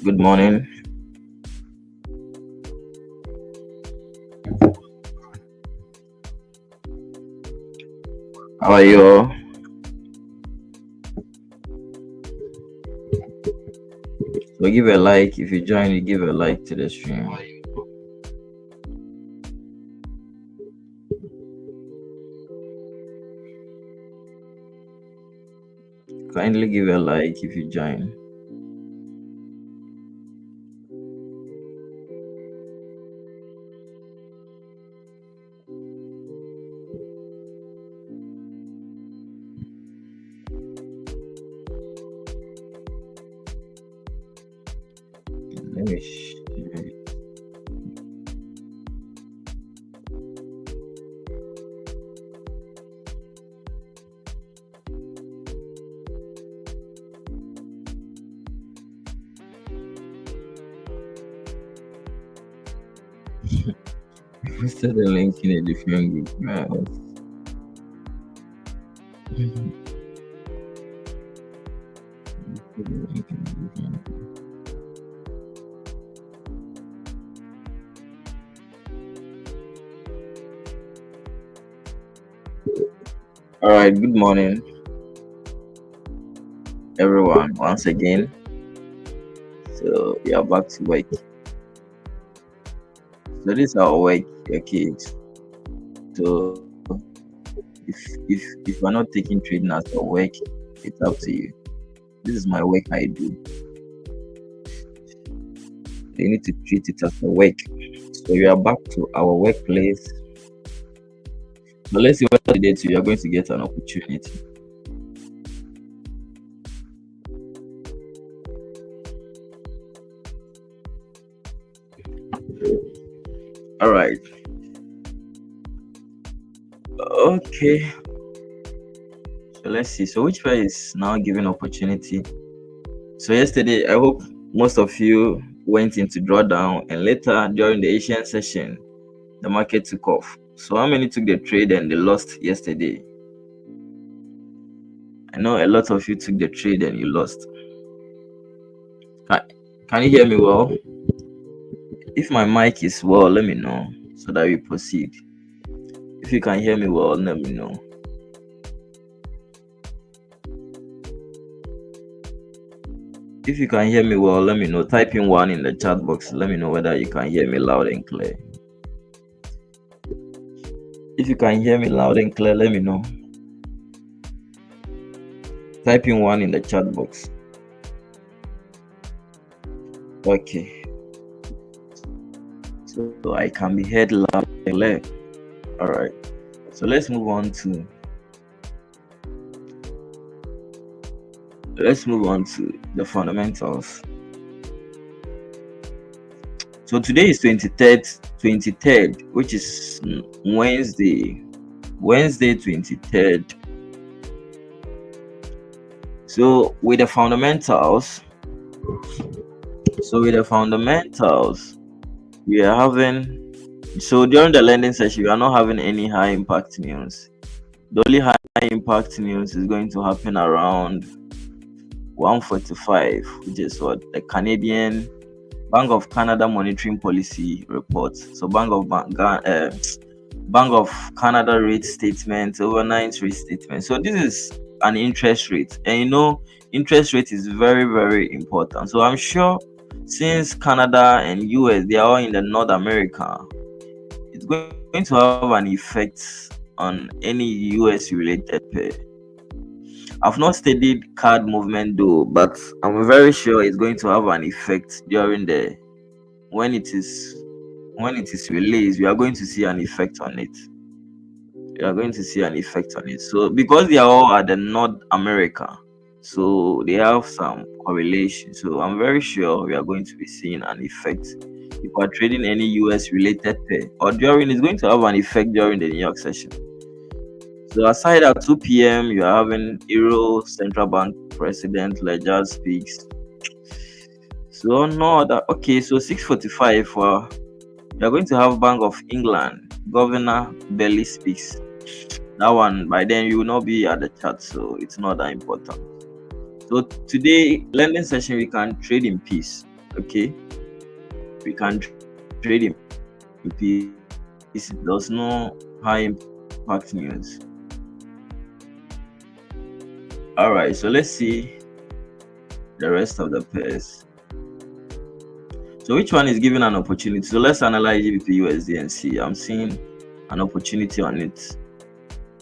Good morning. How are you all? So give a like if you join. You give a like to the stream. Kindly give a like if you join. Let me share it. Posted the link in a different group. All right. Good morning, everyone. Once again, so we are back to work. So this is our work, okay. So if you're not taking trading as your work, it's up to you. This is my work I do. You need to treat it as a work. So we are back to our workplace. So let's see what today too you are going to get an opportunity. All right. Okay. So let's see. So which pair is now giving opportunity? So yesterday, I hope most of you went into drawdown, and later during the Asian session, the market took off. So how many took the trade and they lost yesterday? I know a lot of you took the trade and you lost. Can you hear me well? If my mic is well, let me know so that we proceed. If you can hear me well, let me know. If you can hear me well, let me know. Type in 1 in the chat box. Let me know whether you can hear me loud and clear. If you can hear me loud and clear, let me know. Type in 1 in the chat box. Okay, so I can be heard loud and clear. All right. So let's move on to the fundamentals. So today is 23rd, which is Wednesday 23rd. So with the fundamentals, we are having, so during the lending session, we are not having any high impact news. The only high impact news is going to happen around 1:45, which is what the Canadian Bank of Canada monetary policy report. So Bank of Canada rate statement, overnight rate statement. So this is an interest rate, and interest rate is very, very important. So I'm sure since Canada and US, they are all in the North America, it's going to have an effect on any US related pair. I've not studied card movement though, but I'm very sure it's going to have an effect during the when it is released. We are going to see an effect on it. So because they are all at the North America, so they have some correlation. So I'm very sure we are going to be seeing an effect. If you are trading any US related pair, or during, it's going to have an effect during the New York session. So aside at 2 p.m., you are having Euro Central Bank President Ledger speaks. So no other. Okay, so 6:45 for you are going to have Bank of England Governor Belly speaks. That one, by then you will not be at the chat, so it's not that important. So today lending session, we can trade in peace. Okay, we can trade in peace. There's no high impact news. All right, so let's see the rest of the pairs. So which one is given an opportunity? So let's analyze GBP USD and see. I'm seeing an opportunity on it.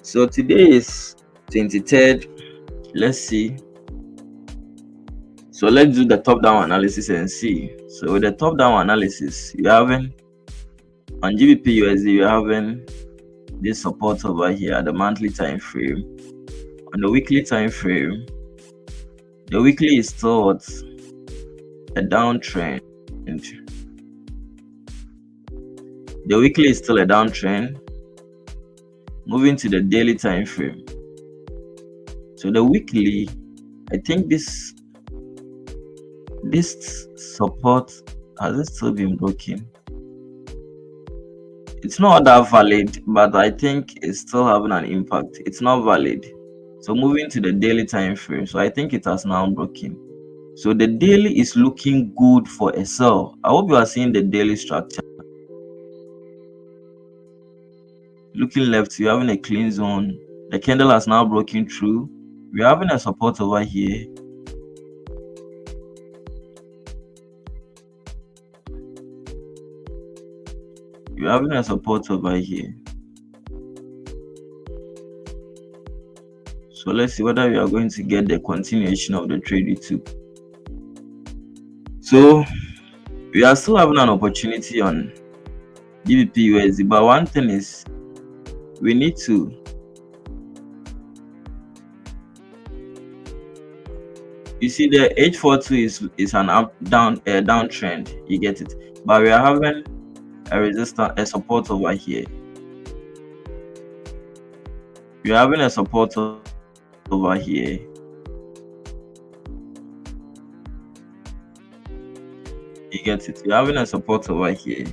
So today is 23rd. Let's see. So let's do the top down analysis and see. So with the top down analysis, you're having on GBP USD, you're having this support over here at the monthly time frame. On the weekly time frame, the weekly is still a downtrend. The weekly is still a downtrend. Moving to the daily time frame. So the weekly, I think this support has it still been broken? It's not that valid, but I think it's still having an impact. It's not valid. So moving to the daily time frame, so I think it has now broken. So the daily is looking good for a sell. I hope you are seeing the daily structure. Looking left, you're having a clean zone. The candle has now broken through. We're having a support over here. We're having a support over here. So let's see whether we are going to get the continuation of the trade we took. So we are still having an opportunity on GBP USD, but one thing is we need to you see the H42 is an downtrend, you get it, but we are having a resistance, a support over here. We are having a support over here. You get it, we're having a support over here.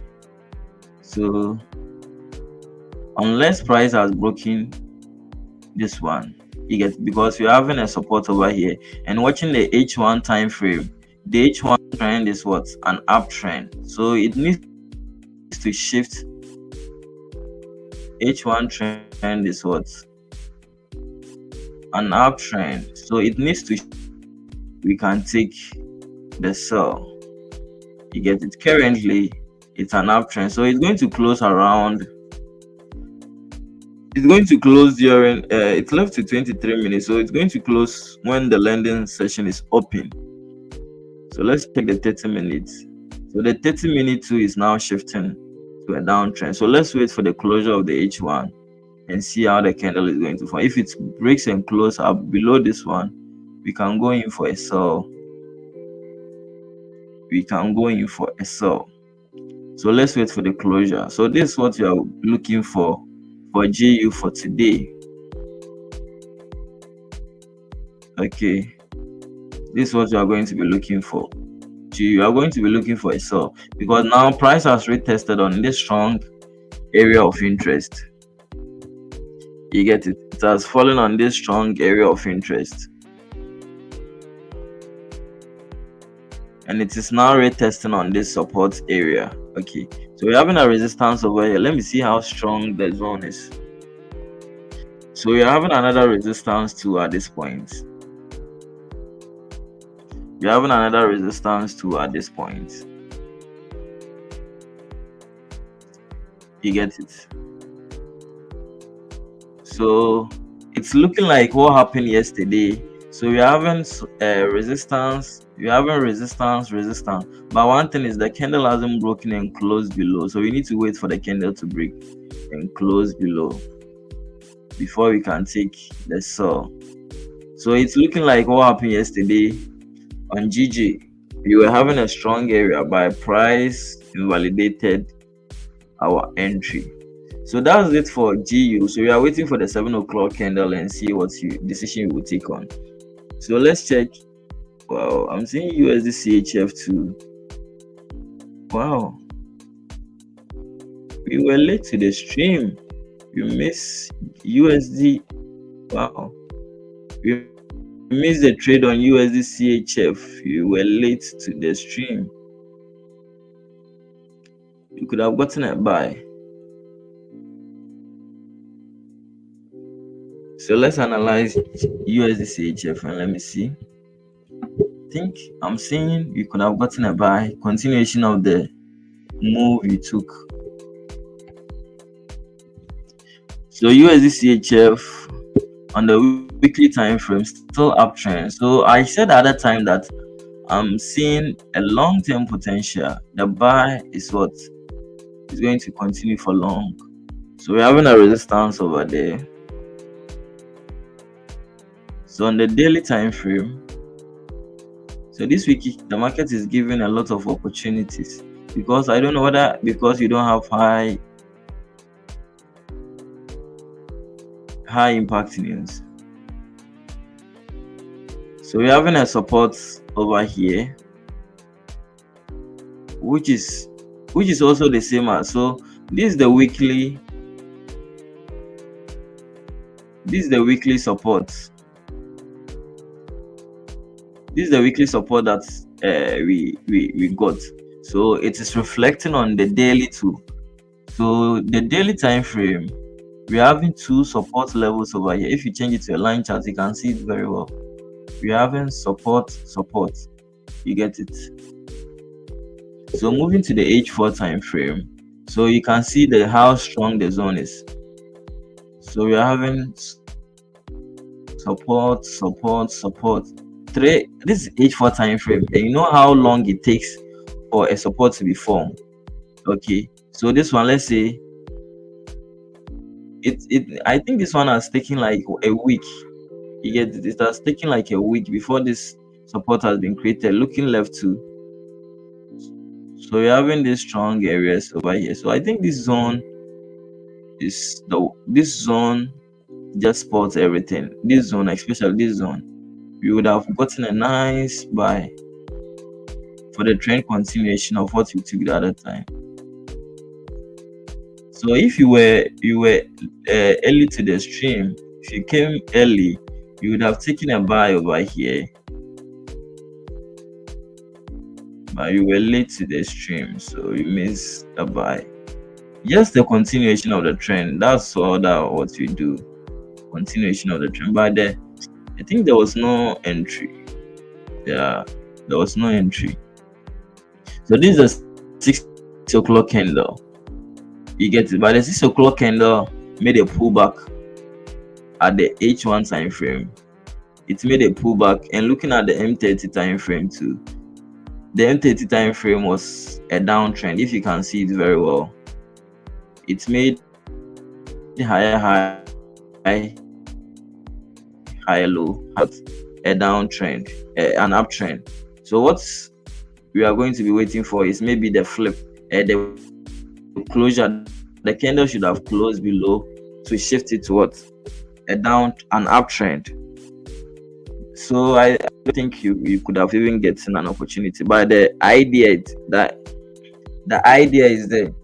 So unless price has broken this one, you get, because we're having a support over here, and watching the H1 time frame, the H1 trend is what? An uptrend. So it needs to shift. H1 trend is what? An uptrend. So it needs to, we can take the sell. You get it. Currently it's an uptrend, so it's going to close around, it's going to close during it's left to 23 minutes, so it's going to close when the lending session is open. So let's check the 30 minutes. So the 30-minute too is now shifting to a downtrend. So let's wait for the closure of the H1 and see how the candle is going to form. If it breaks and close up below this one, we can go in for a sell. We can go in for a sell. So let's wait for the closure. So this is what you are looking for GU for today. Okay, this is what you are going to be looking for. You are going to be looking for a sell because now price has retested on this strong area of interest. You get it? It has fallen on this strong area of interest, and it is now retesting on this support area. Okay, so we're having a resistance over here. Let me see how strong the zone is. So we're having another resistance too at this point. We're having another resistance too at this point. You get it? So it's looking like what happened yesterday. So we're having resistance. We're having resistance. But one thing is the candle hasn't broken and closed below. So we need to wait for the candle to break and close below before we can take the sell. So it's looking like what happened yesterday on GG. We were having a strong area, but price invalidated our entry. So that's it for GU. So we are waiting for the 7 o'clock candle and see what decision we will take on. So let's check. Wow, I'm seeing USD CHF too. Wow, we were late to the stream. You miss USD. Wow, we missed the trade on USD CHF. You were late to the stream. You could have gotten a buy. So let's analyze USD CHF and let me see. I think I'm seeing you could have gotten a buy. Continuation of the move you took. So USD CHF on the weekly time frame still uptrend. So I said at that time that I'm seeing a long-term potential. The buy is what is going to continue for long. So we're having a resistance over there. So on the daily time frame, so this week the market is giving a lot of opportunities because I don't know whether because you don't have high impact news. So we're having a support over here, which is also the same as, so this is the weekly support. This is the weekly support that we got. So it is reflecting on the daily too. So the daily time frame, we're having two support levels over here. If you change it to a line chart, you can see it very well. We're having support. You get it? So moving to the H4 time frame, so you can see how strong the zone is. So we are having support. This is H4 time frame, and you know how long it takes for a support to be formed. Okay, so this one, let's say I think this one has taken like a week. You get it? It has taken like a week before this support has been created. Looking left too. So we're having these strong areas over here. So I think this zone just spots everything. This zone, especially this zone, we would have gotten a nice buy for the trend continuation of what we took the other time. So if you were early to the stream, if you came early, you would have taken a buy over here, but you were late to the stream, so you missed a buy. Just the continuation of the trend. That's all what you do. Continuation of the trend. But I think there was no entry. Yeah, there was no entry. So this is a 6 o'clock candle. You get it? But the 6 o'clock candle made a pullback at the H1 time frame. It made a pullback, and looking at the M30 time frame too, The M30 time frame was a downtrend. If you can see it very well, it made higher high, higher low, a downtrend, an uptrend. So what we are going to be waiting for is maybe the flip, the closure. The candle should have closed below to shift it to what? An uptrend. So I think you could have even gotten an opportunity, but the idea is there.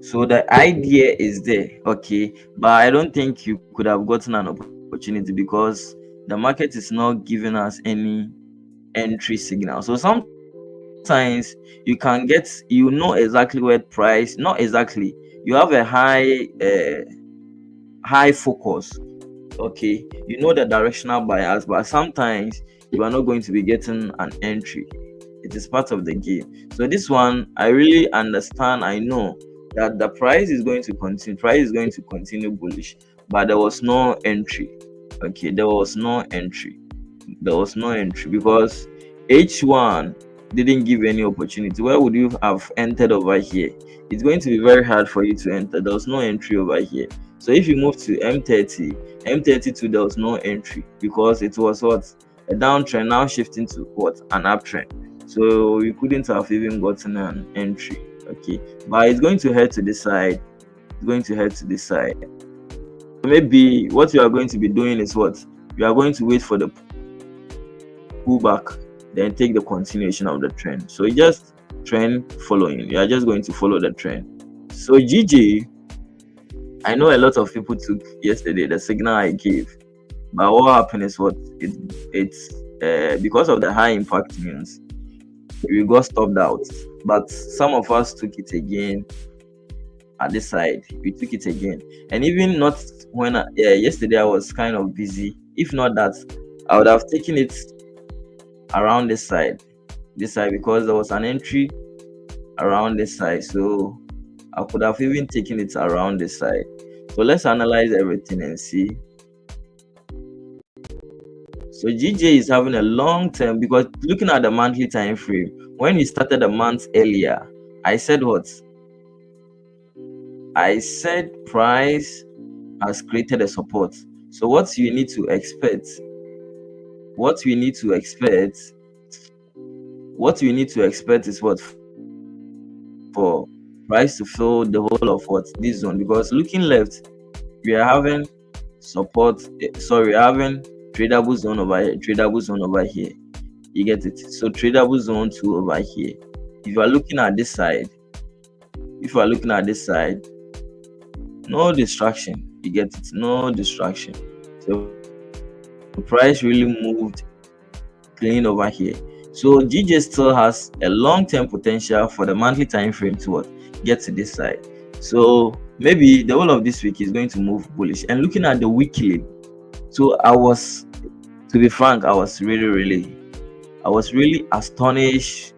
So the idea is there, okay, but I don't think you could have gotten an opportunity because the market is not giving us any entry signal. So sometimes you can get, exactly where price, not exactly, you have a high focus, okay, you know the directional bias, but sometimes you are not going to be getting an entry. It is part of the game. So this one, I really understand. I know that the price is going to continue bullish, but there was no entry. Okay, there was no entry because H1 didn't give any opportunity. Where would you have entered over here? It's going to be very hard for you to enter. There was no entry over here. So if you move to M32, there was no entry because it was what? A downtrend, now shifting to what? An uptrend. So you couldn't have even gotten an entry. Okay, but it's going to head to this side. It's going to head to this side. Maybe what you are going to be doing is what? You are going to wait for the pullback, then take the continuation of the trend. So it's just trend following. You are just going to follow the trend. So GG, I know a lot of people took yesterday the signal I gave, but what happened is what? It's because of the high impact news, we got stopped out. But some of us took it again at this side. We took it again, and even not when yesterday I was kind of busy. If not that, I would have taken it around this side because there was an entry around this side, so I could have even taken it around this side. So let's analyze everything and see. So GJ is having a long term because looking at the monthly time frame, when we started the month earlier, I said what? I said price has created a support. So what we need to expect is what? For price to fill the whole of what? This zone, because looking left, we are having support, we're having tradable zone over here. You get it? So tradable zone 2 over here. If you are looking at this side, no distraction. You get it? No distraction. So the price really moved clean over here. So GJ still has a long-term potential for the monthly time frame to what? Get to this side. So maybe the whole of this week is going to move bullish. And looking at the weekly, so to be frank, I was really astonished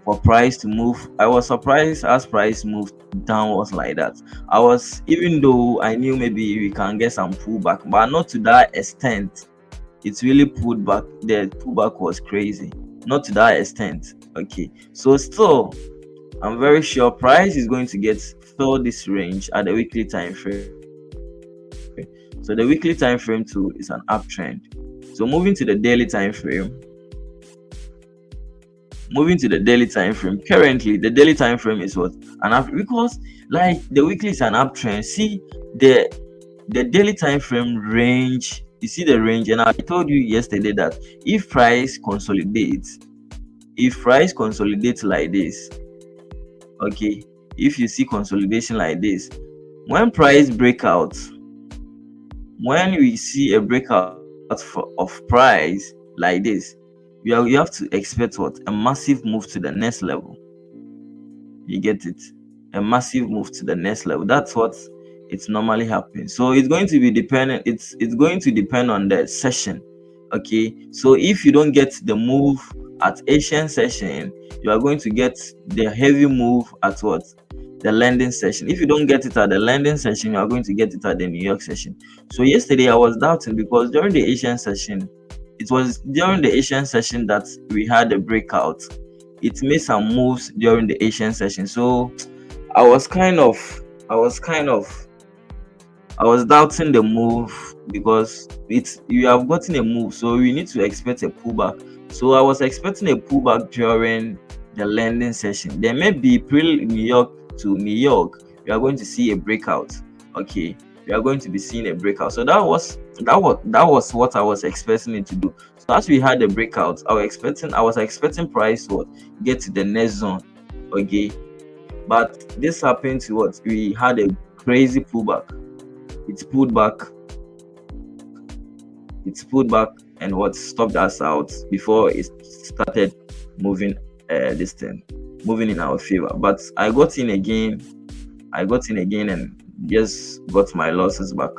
for price to move. I was surprised as price moved downwards like that. Even though I knew maybe we can get some pullback, but not to that extent. It's really pulled back. The pullback was crazy, not to that extent. Okay, so still, I'm very sure price is going to fill this range at the weekly time frame. So the weekly time frame too is an uptrend. So moving to the daily time frame. Currently the daily time frame is what? An up, because like the weekly is an uptrend. See the daily time frame range. You see the range, and I told you yesterday that if price consolidates like this, okay, if you see consolidation like this, when price breakout, when we see a breakout of price like this, you have to expect what? A massive move to the next level. You get it? A massive move to the next level. That's what it's normally happening. So it's going to be dependent. It's going to depend on the session. Okay. So if you don't get the move at Asian session, you are going to get the heavy move at what? The lending session. If you don't get it at the lending session, you are going to get it at the New York session. So yesterday I was doubting because during the Asian session, it was during the Asian session that we had a breakout. It made some moves during the Asian session. So I was kind of I was kind of I was doubting the move because it's you have gotten a move, so we need to expect a pullback. So I was expecting a pullback during the lending session. Then maybe pre New York to New York, we are going to see a breakout. Okay, we are going to be seeing a breakout. So that was what I was expecting it to do. So as we had a breakout, I was expecting price to what get to the next zone. Okay, but this happened to what we had a crazy pullback. It pulled back, it pulled back, and what stopped us out before it started moving this thing, moving in our favor. But I got in again and just got my losses back.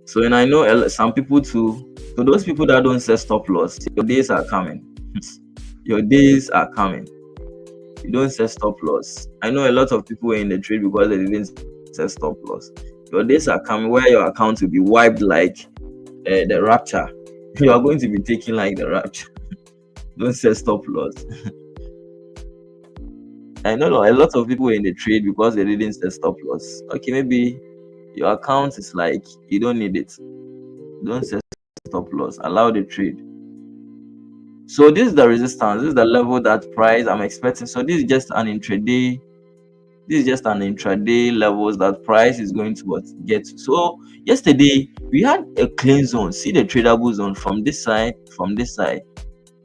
So and I know some people too. So those people that don't set stop loss, your days are coming. Your days are coming. You don't set stop loss. I know a lot of people were in the trade because they didn't set stop loss. Your days are coming where your account will be wiped like the rapture. You are going to be taking like the rapture. Don't set stop loss. I know a lot of people were in the trade because they didn't set stop loss. Okay, maybe your account is like you don't need it. Don't set stop loss. Allow the trade. So this is the resistance. This is the level that price I'm expecting. So this is just an intraday. This is just an intraday levels that price is going to what get to. So yesterday we had a clean zone. See the tradable zone from this side,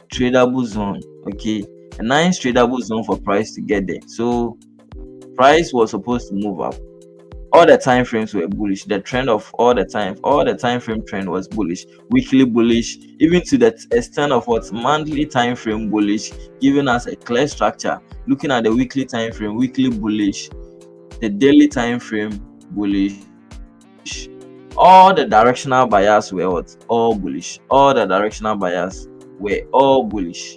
tradable zone. Okay, a nice tradable zone for price to get there. So price was supposed to move up. All the time frames were bullish. The trend of all the time frame trend was bullish. Weekly bullish, even to the extent of what monthly time frame bullish, giving us a clear structure. Looking at the weekly time frame, weekly bullish, the daily time frame bullish. All the directional bias were what? All bullish. All the directional bias were all bullish.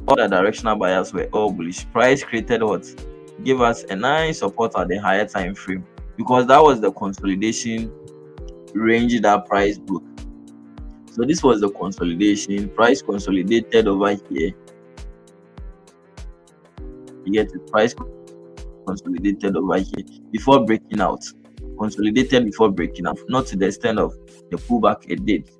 All the directional bias were all bullish. Price created what? Give us a nice support at the higher time frame because that was the consolidation range that price broke. So this was the consolidation. Price consolidated over here. You get the price consolidated over here before breaking out. Consolidated before breaking out, not to the extent of the pullback it did.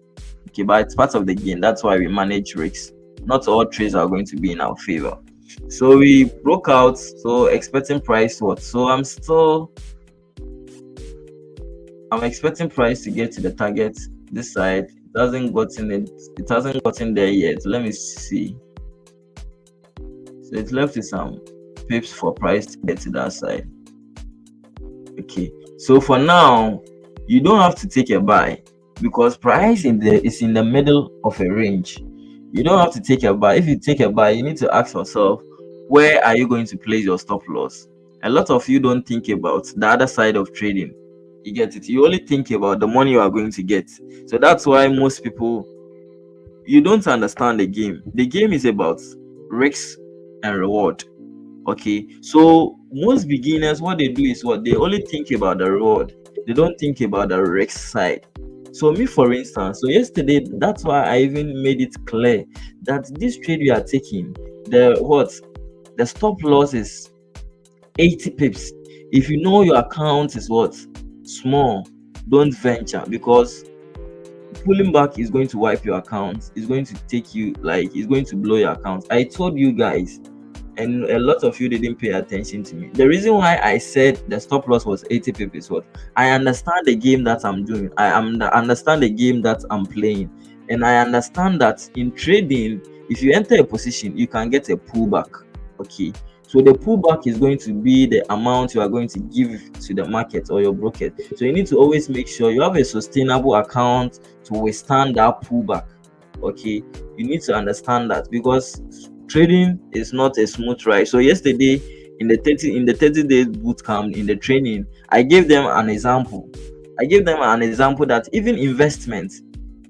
Okay, but it's part of the game. That's why we manage risks. Not all trades are going to be in our favor. So we broke out. So expecting price what? So I'm expecting price to get to the target this side. It hasn't gotten there yet. Let me see. So it's left with some pips for price to get to that side. Okay, so for now you don't have to take a buy because price is in the middle of a range. You don't have to take a buy. If you take a buy, you need to ask yourself, where are you going to place your stop loss? A lot of you don't think about the other side of trading. You get it? You only think about the money you are going to get. So that's why most people, you don't understand the game. The game is about risk and reward. Okay, so most beginners, what they do is what they only think about the reward. They don't think about the risk side. So me, for instance, so yesterday, that's why I even made it clear that this trade we are taking, the stop loss is 80 pips. If you know your account is what small, don't venture because pulling back is going to wipe your account. It's going to take you it's going to blow your account. I told you guys, and a lot of you didn't pay attention to me. The reason why I said the stop loss was 80 pips is what I understand the game that I'm doing. Understand the game that I'm playing, and I understand that in trading, if you enter a position, you can get a pullback. Okay, so the pullback is going to be the amount you are going to give to the market or your broker. So you need to always make sure you have a sustainable account to withstand that pullback. Okay, you need to understand that because trading is not a smooth ride. So yesterday in the 30 days boot camp in the training, I gave them an example. That even investment,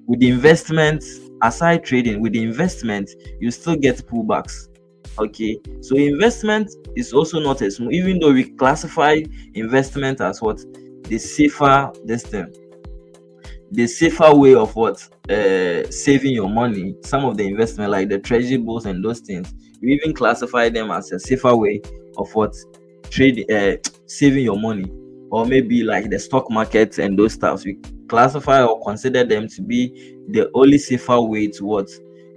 with investment, aside trading, with the investment, you still get pullbacks. Okay, so investment is also not a small, even though we classify investment as what the safer this thing, the safer way of what saving your money. Some of the investment like the treasury bills and those things, we even classify them as a safer way of what trade saving your money. Or maybe like the stock market and those stuff, we classify or consider them to be the only safer way to what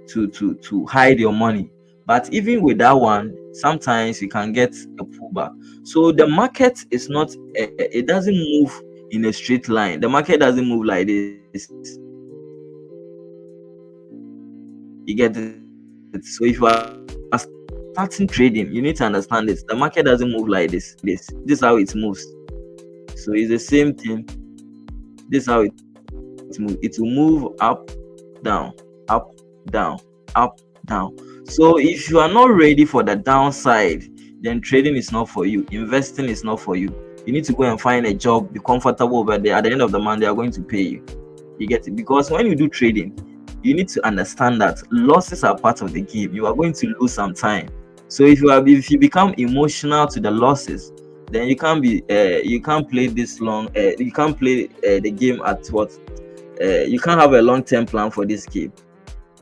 to hide your money. But even with that one, sometimes you can get a pullback. So the market is not it doesn't move in a straight line. The market doesn't move like this. You get it? So if you are starting trading, you need to understand this. The market doesn't move like this is how it moves. So it's the same thing. This is how it moves. It will move up, down, up, down. So if you are not ready for the downside, then trading is not for you. Investing is not for you. You need to go and find a job, be comfortable over there. At the end of the month, they are going to pay you. You get it? Because when you do trading, you need to understand that losses are part of the game. You are going to lose some time. So if you become emotional to the losses, then you can't play this long. You can't play the game at what. You can't have a long-term plan for this game.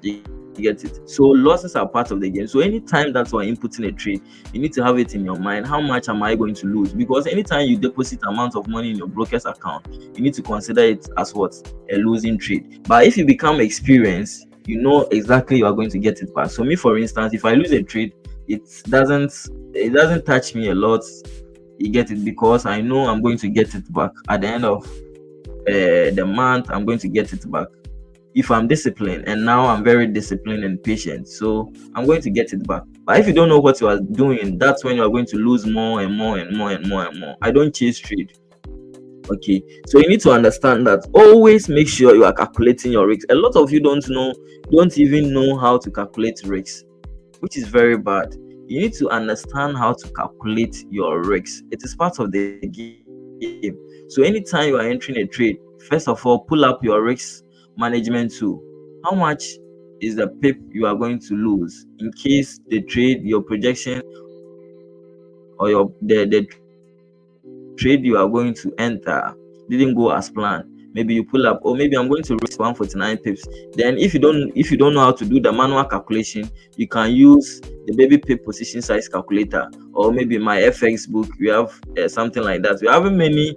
You get it? So losses are part of the game. So anytime that we're inputting a trade, you need to have it in your mind. How much am I going to lose? Because anytime you deposit amount of money in your broker's account, you need to consider it as what a losing trade. But if you become experienced, you know exactly you are going to get it back. So me, for instance, if I lose a trade, it doesn't touch me a lot. You get it? Because I know I'm going to get it back at the end of the month. I'm going to get it back if I'm disciplined, and now I'm very disciplined and patient, so I'm going to get it back. But if you don't know what you are doing, that's when you are going to lose more and more and more and more and more. I don't chase trade. Okay, so you need to understand that always make sure you are calculating your risks. A lot of you don't even know how to calculate risks, which is very bad. You need to understand how to calculate your risks. It is part of the game. So anytime you are entering a trade, first of all, pull up your risk management tool. How much is the pip you are going to lose in case the trade, your projection, or the trade you are going to enter didn't go as planned? Maybe you pull up, or maybe I'm going to risk 149 pips. Then if you don't know how to do the manual calculation, you can use the baby pip position size calculator, or maybe my FX book. We have something like that. We have many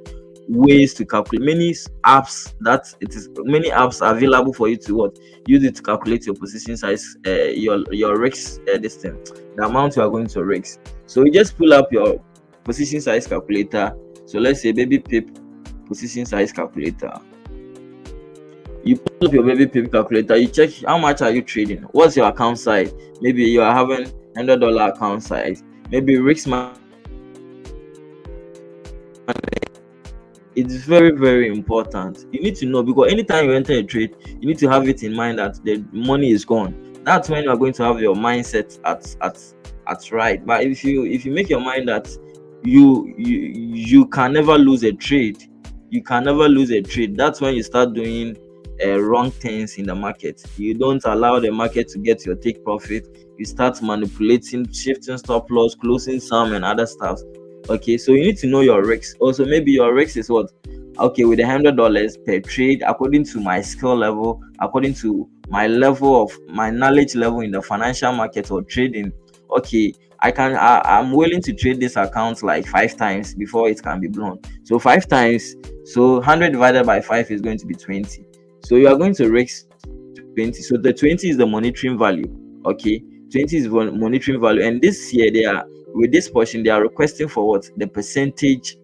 ways to calculate, many apps are available for you to use it to calculate your position size, your risk, this thing, the amount you are going to risk. So you just pull up your position size calculator. So let's say baby pip position size calculator. You pull up your baby pip calculator, you check how much are you trading, what's your account size. Maybe you are having $100 account size. Maybe risk management. It's very, very important. You need to know, because anytime you enter a trade, you need to have it in mind that the money is gone. That's when you are going to have your mindset at right. But if you make your mind that you can never lose a trade, that's when you start doing wrong things in the market. You don't allow the market to get your take profit. You start manipulating, shifting stop loss, closing some, and other stuff. Okay, so you need to know your risks. Also, maybe your risk is what? Okay, with $100 per trade, according to my skill level, according to my level of my knowledge level in the financial market or trading. Okay, I'm willing to trade this account like 5 times before it can be blown. So 5 times, so 100 divided by 5 is going to be 20. So you are going to risk 20. So the 20 is the monitoring value. Okay, 20 is monitoring value, and this year with this portion, they are requesting for what? The percentage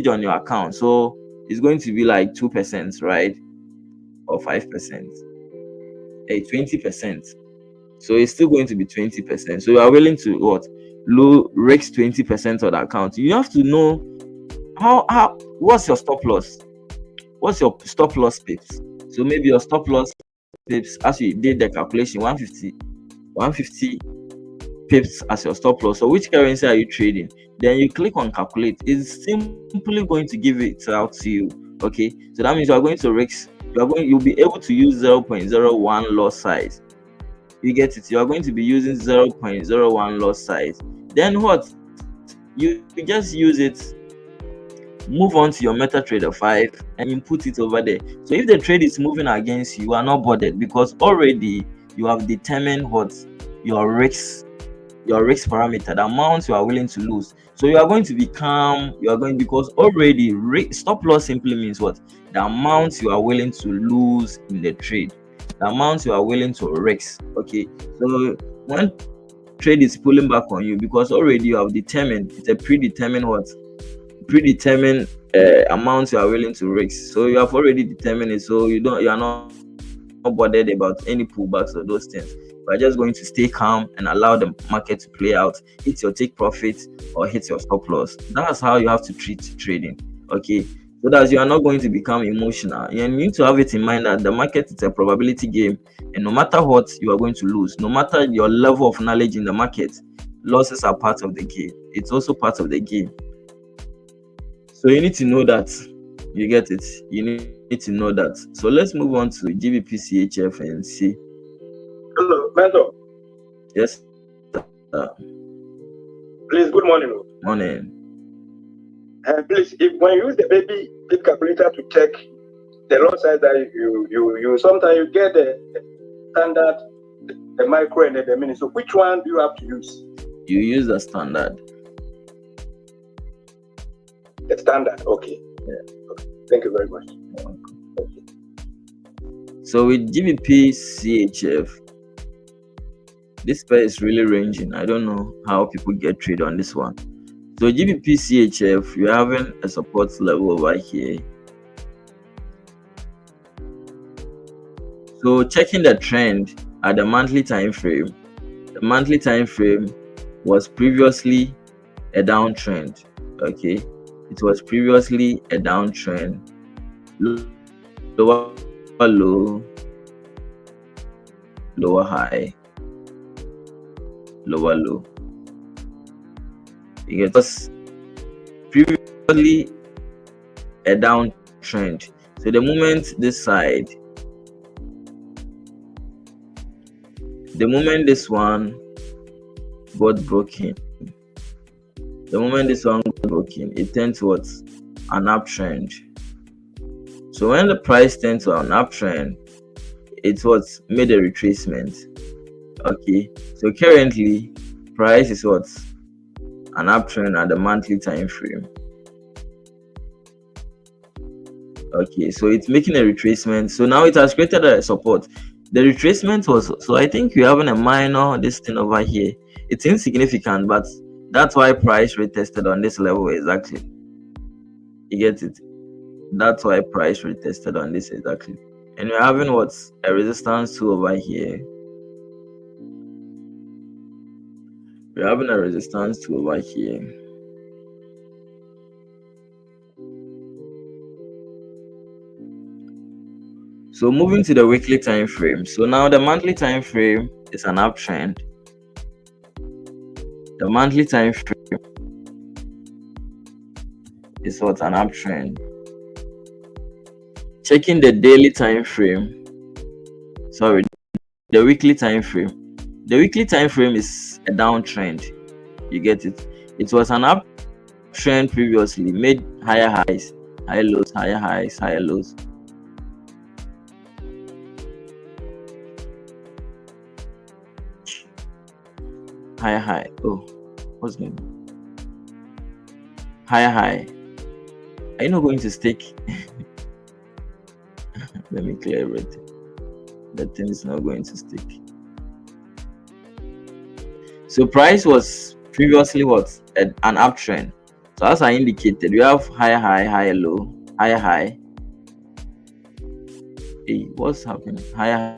on your account. So it's going to be like 2%, right? Or 5%. 20%. So it's still going to be 20%. So you are willing to what? Risk 20% of the account. You have to know what's your stop loss? What's your stop loss pips? So maybe your stop loss pips, as you did the calculation, 150 pips as your stop loss. So which currency are you trading? Then you click on calculate. It's simply going to give it out to you. Okay, so that means you are going to risk you'll be able to use 0.01 loss size. You get it? You are going to be using 0.01 loss size. Then what? You just use it, move on to your MetaTrader 5 and input it over there. So if the trade is moving against you, you are not bothered, because already you have determined what your risk parameter, the amount you are willing to lose. So you are going to be calm. You are going, because already stop loss simply means what? The amount you are willing to lose in the trade, the amount you are willing to risk. Okay, so when trade is pulling back on you, because already you have determined, it's a predetermined amount you are willing to risk. So you have already determined it, so you are not bothered about any pullbacks or those things. We're just going to stay calm and allow the market to play out. Hit your take profit or hit your stop loss. That's how you have to treat trading. Okay, so that you are not going to become emotional. You need to have it in mind that the market is a probability game, and no matter what, you are going to lose. No matter your level of knowledge in the market, losses are part of the game. It's also part of the game. So you need to know that. You get it? You need to know that. So let's move on to GBP CHF and see. Hello, mentor. Yes. Please, good morning. Morning. Please, when you use the baby bit calculator to check the lot size that you sometimes you get the standard, the micro, and the mini. So which one do you have to use? You use the standard. The standard, okay. Yeah. Okay. Thank you very much. Okay. So with GBP CHF, this pair is really ranging. I don't know how people get trade on this one. So GBP CHF, you're having a support level over here. So checking the trend at the monthly time frame, the monthly time frame was previously a downtrend. Okay, it was previously a downtrend. Lower low, lower high, lower low. It was previously a downtrend. So the moment this side, the moment this one got broken, the moment this one got broken, it turned towards an uptrend. So when the price turned to an uptrend, it was made a retracement. Okay, so currently price is what? An uptrend at the monthly time frame. Okay, so it's making a retracement. So now it has created a support. The retracement was, so I think we're having a minor this thing over here. It's insignificant, but that's why price retested on this level exactly. You get it? That's why price retested on this exactly. And we're having what's a resistance too over here. We're having a resistance too over here. So moving to the weekly time frame. So now the monthly time frame is an uptrend. The monthly time frame is what? An uptrend. Checking the daily time frame. Sorry, the weekly time frame. The weekly time frame is a downtrend. You get it? It was an uptrend previously, made higher highs, higher lows, higher highs, higher lows. Higher high. Oh, what's going on? Higher high. Are you not going to stick? Let me clear everything. That thing is not going to stick. So price was previously what? An uptrend. So as I indicated, we have higher high, higher low, higher high. Hey, what's happening? Higher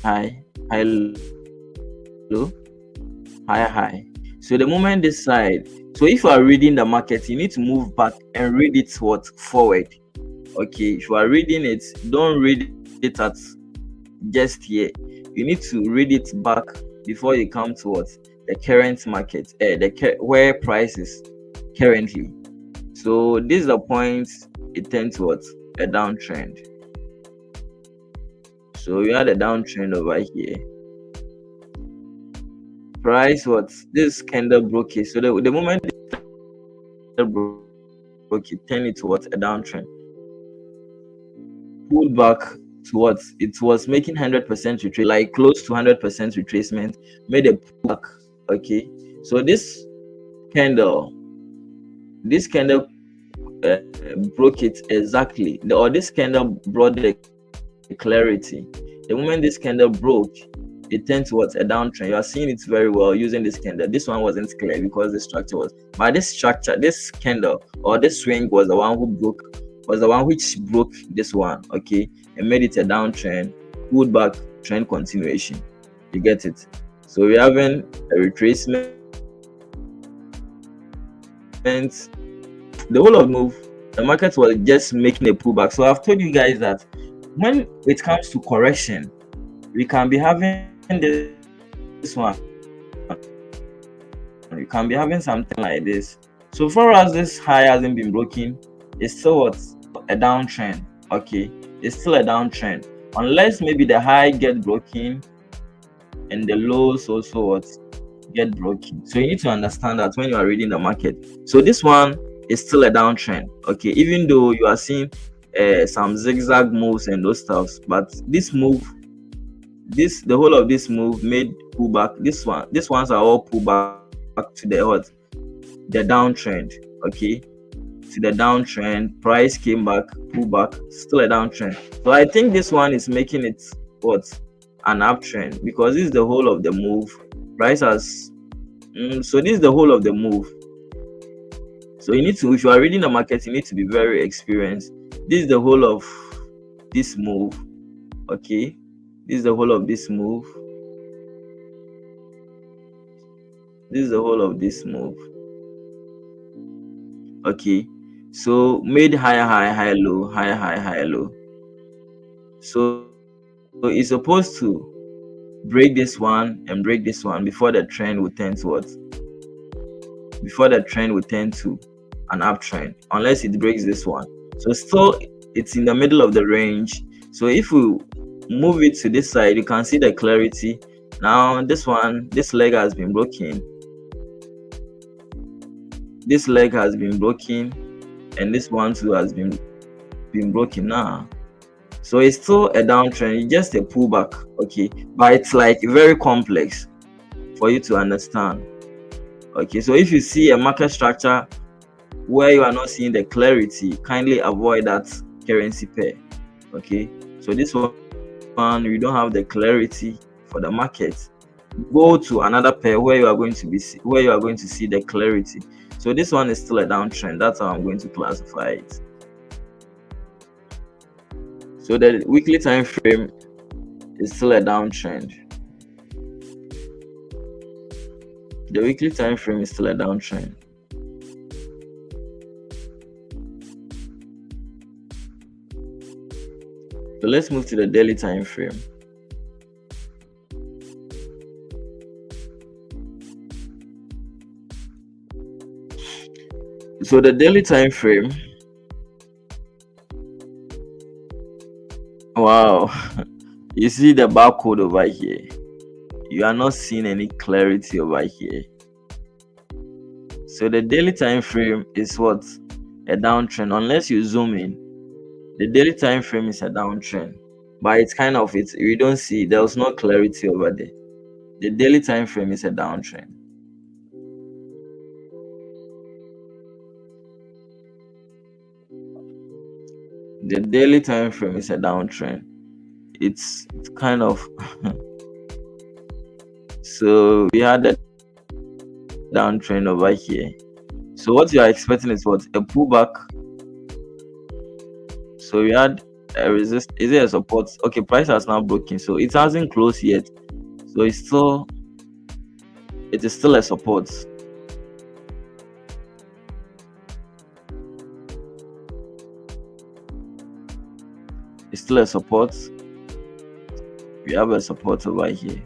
high, higher low, higher high. So the moment this side, so if you are reading the market, you need to move back and read it forward. Okay, if you are reading it, don't read it at just here. You need to read it back before you come towards the current market, where price is currently. So this is the point it tends towards a downtrend. So we had a downtrend over here. Price what? This candle broke it. So the moment it broke it, turned it towards a downtrend. Pulled back to what? It was making 100% retrace, like close to 100% retracement, made a pullback. Okay. So this candle broke it exactly, or this candle brought the clarity. The moment this candle broke, it turned towards a downtrend. You are seeing it very well using this candle. This one wasn't clear because the structure was, but this candle or this swing was the one which broke this one, okay, and made it a downtrend, pulled back, trend continuation. You get it? So we're having a retracement. The whole of move, the market was just making a pullback. So I've told you guys that when it comes to correction, we can be having this one. We can be having something like this. So far as this high hasn't been broken, it's still what? A downtrend. Okay, it's still a downtrend. Unless maybe the high get broken and the lows also what? Get broken. So you need to understand that when you are reading the market. So this one is still a downtrend. Okay, even though you are seeing some zigzag moves and those stuffs, but this move, the whole of this move made pullback. These ones are all pullback to the what? The downtrend. Okay, to the downtrend. Price came back, pullback, still a downtrend. So I think this one is making it what? An uptrend, because this is the whole of the move. Price has so this is the whole of the move. So you need to, if you are reading the market, you need to be very experienced. This is the whole of this move. Okay, this is the whole of this move. This is the whole of this move. Okay, so made higher high, higher low, higher high, higher low. So it's supposed to break this one and break this one before the trend will turn to what? Before the trend will turn to an uptrend, unless it breaks this one. So still it's in the middle of the range. So if we move it to this side, you can see the clarity. Now this leg has been broken. This leg has been broken, and this one too has been broken now. So it's still a downtrend, it's just a pullback, okay, but it's like very complex for you to understand. Okay, so if you see a market structure where you are not seeing the clarity, kindly avoid that currency pair. Okay, so this one you don't have the clarity for the market, go to another pair where you are going to see the clarity. So this one is still a downtrend. That's how I'm going to classify it. So the weekly time frame is still a downtrend. The weekly time frame is still a downtrend. So let's move to the daily time frame. So the daily time frame, wow, you see the barcode over here. You are not seeing any clarity over here. So the daily time frame is what? A downtrend. Unless you zoom in, the daily time frame is a downtrend, but it's kind of it. You don't see, there's no clarity over there. The daily time frame is a downtrend. The daily time frame is a downtrend. It's kind of so we had a downtrend over here. So what you are expecting is what? A pullback. So we had a resist. Is it a support? Okay, price has now broken, so it hasn't closed yet. So it is still a support. It's still a support. We have a support over here.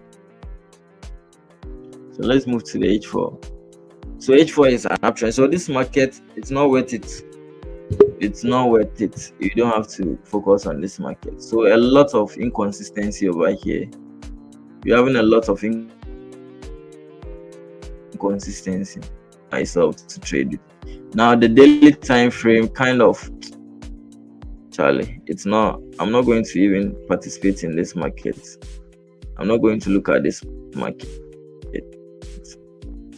So let's move to the H4. So H4 is an uptrend. So this market, it's not worth it. it's not worth it. You don't have to focus on this market. So a lot of inconsistency over here. You're having a lot of inconsistency myself to trade it. Now the daily time frame kind of, Charlie, it's not, I'm not going to even participate in this market. I'm not going to look at this market.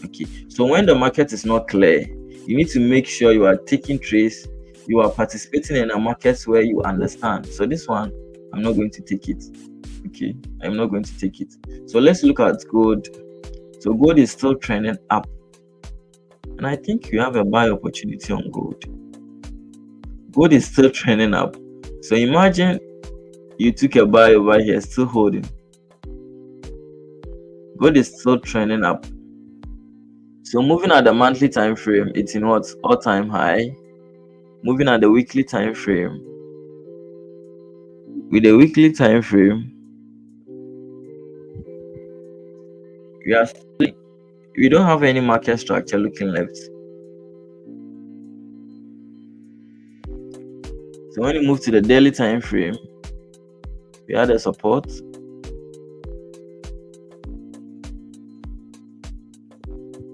Okay. So when the market is not clear, you need to make sure you are taking trades, you are participating in a market where you understand. So this one, I'm not going to take it. Okay, I'm not going to take it. So let's look at gold. So gold is still trending up, and I think you have a buy opportunity on gold. Gold is still trending up. So imagine you took a buy over here, still holding. Gold is still trending up. So moving at the monthly time frame, it's in what? All-time high. Moving at the weekly time frame, with the weekly time frame, we don't have any market structure looking left. So when you move to the daily time frame, we had a support.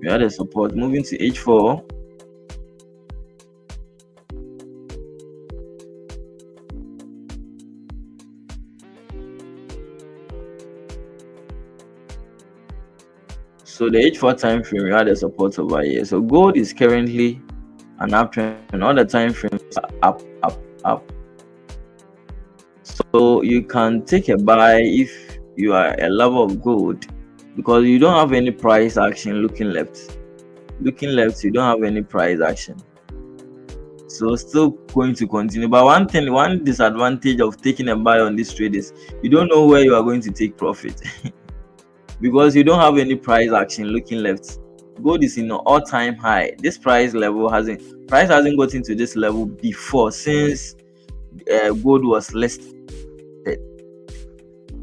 We had a support moving to H4. So the H4 time frame, we had a support over here. So gold is currently an uptrend, and all the time frames are up, up, up. So you can take a buy if you are a lover of gold, because you don't have any price action looking left. Looking left, you don't have any price action. So still going to continue. But one disadvantage of taking a buy on this trade is you don't know where you are going to take profit. Because you don't have any price action looking left. Gold is in an all-time high. This price hasn't gotten to this level before, since gold was listed.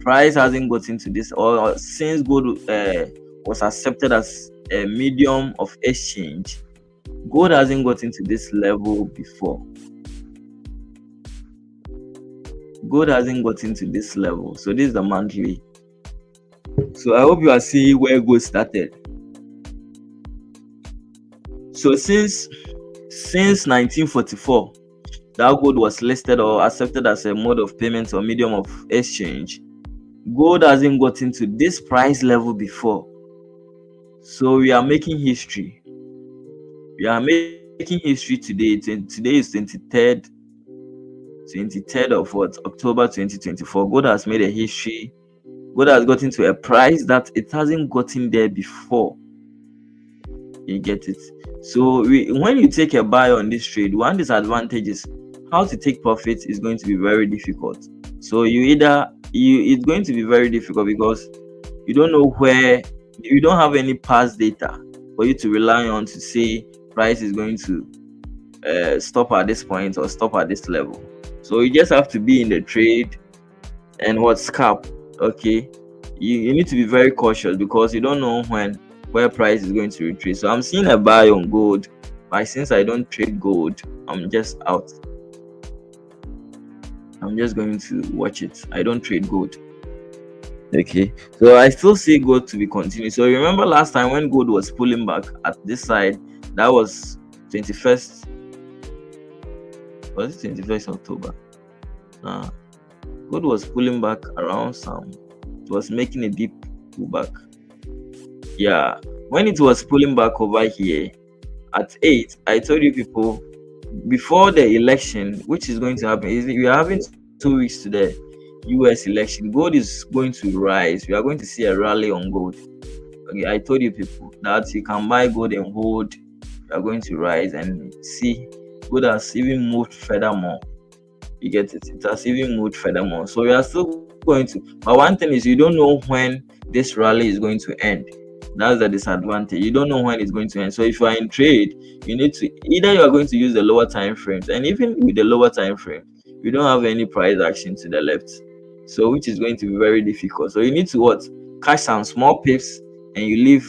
Price hasn't gotten to this, or since gold was accepted as a medium of exchange. Gold hasn't gotten to this level before. Gold hasn't gotten to this level. So this is the monthly. So I hope you are seeing where gold started. So since 1944, that gold was listed or accepted as a mode of payment or medium of exchange, gold hasn't gotten to this price level before. So we are making history. We are making history today. Today is 23rd of October 2024. Gold has made a history. Gold has gotten to a price that it hasn't gotten there before. You get it? So when you take a buy on this trade, one disadvantage is how to take profit is going to be very difficult. So it's going to be very difficult because you don't know where, you don't have any past data for you to rely on to say price is going to stop at this point or stop at this level. So you just have to be in the trade and scalp. Okay, you need to be very cautious because you don't know where price is going to retreat. So I'm seeing a buy on gold, but since I don't trade gold, I'm just out. I'm just going to watch it. I don't trade gold. Okay, so I still see gold to be continuing. So remember last time when gold was pulling back at this side, that was 21st. Was it 21st October? Gold was pulling back around it was making a deep pullback. Yeah, when it was pulling back over here at 8, I told you people before the election, which is going to happen, we are having 2 weeks to the US election. Gold is going to rise. We are going to see a rally on gold. Okay, I told you people that you can buy gold and hold. We are going to rise, and see gold has even moved furthermore. You get it? It has even moved furthermore. So we are still going to. But one thing is, you don't know when this rally is going to end. That's the disadvantage. You don't know when it's going to end. So if you are in trade, you need to either you are going to use the lower time frames, and even with the lower time frame, you don't have any price action to the left. So which is going to be very difficult. So you need to catch some small pips, and you leave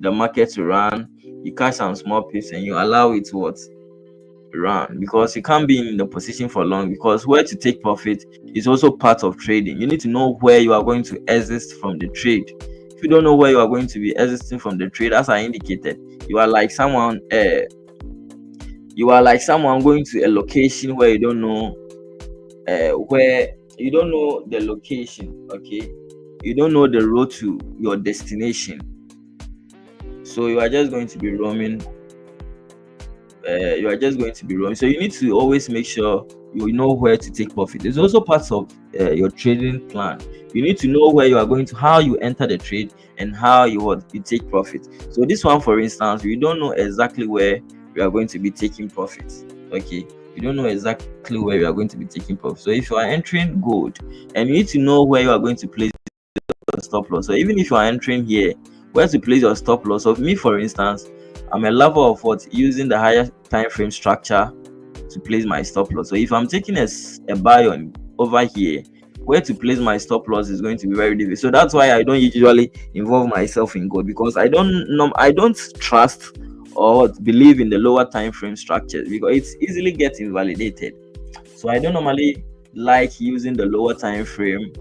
the market to run. You catch some small pips and you allow it to run, because you can't be in the position for long, because where to take profit is also part of trading. You need to know where you are going to exit from the trade. If you don't know where you are going to be exiting from the trade, as I indicated, you are like someone going to a location where you don't know where you don't know the location. Okay, you don't know the road to your destination, so you are just going to be roaming. So you need to always make sure you know where to take profit. It's also part of your trading plan. You need to know where you are going to, how you enter the trade, and how you take profit. So this one, for instance, you don't know exactly where you are going to be taking profits. Okay, you don't know exactly where you are going to be taking profit. So if you are entering gold, and you need to know where you are going to place your stop loss. So even if you are entering here, where to place your stop loss. Of me, for instance, I'm a lover of using the higher time frame structure to place my stop loss. So if I'm taking a buy on over here, where to place my stop loss is going to be very difficult. So that's why I don't usually involve myself in gold, because I don't trust or believe in the lower time frame structures, because it easily gets invalidated. So I don't normally like using the lower time frame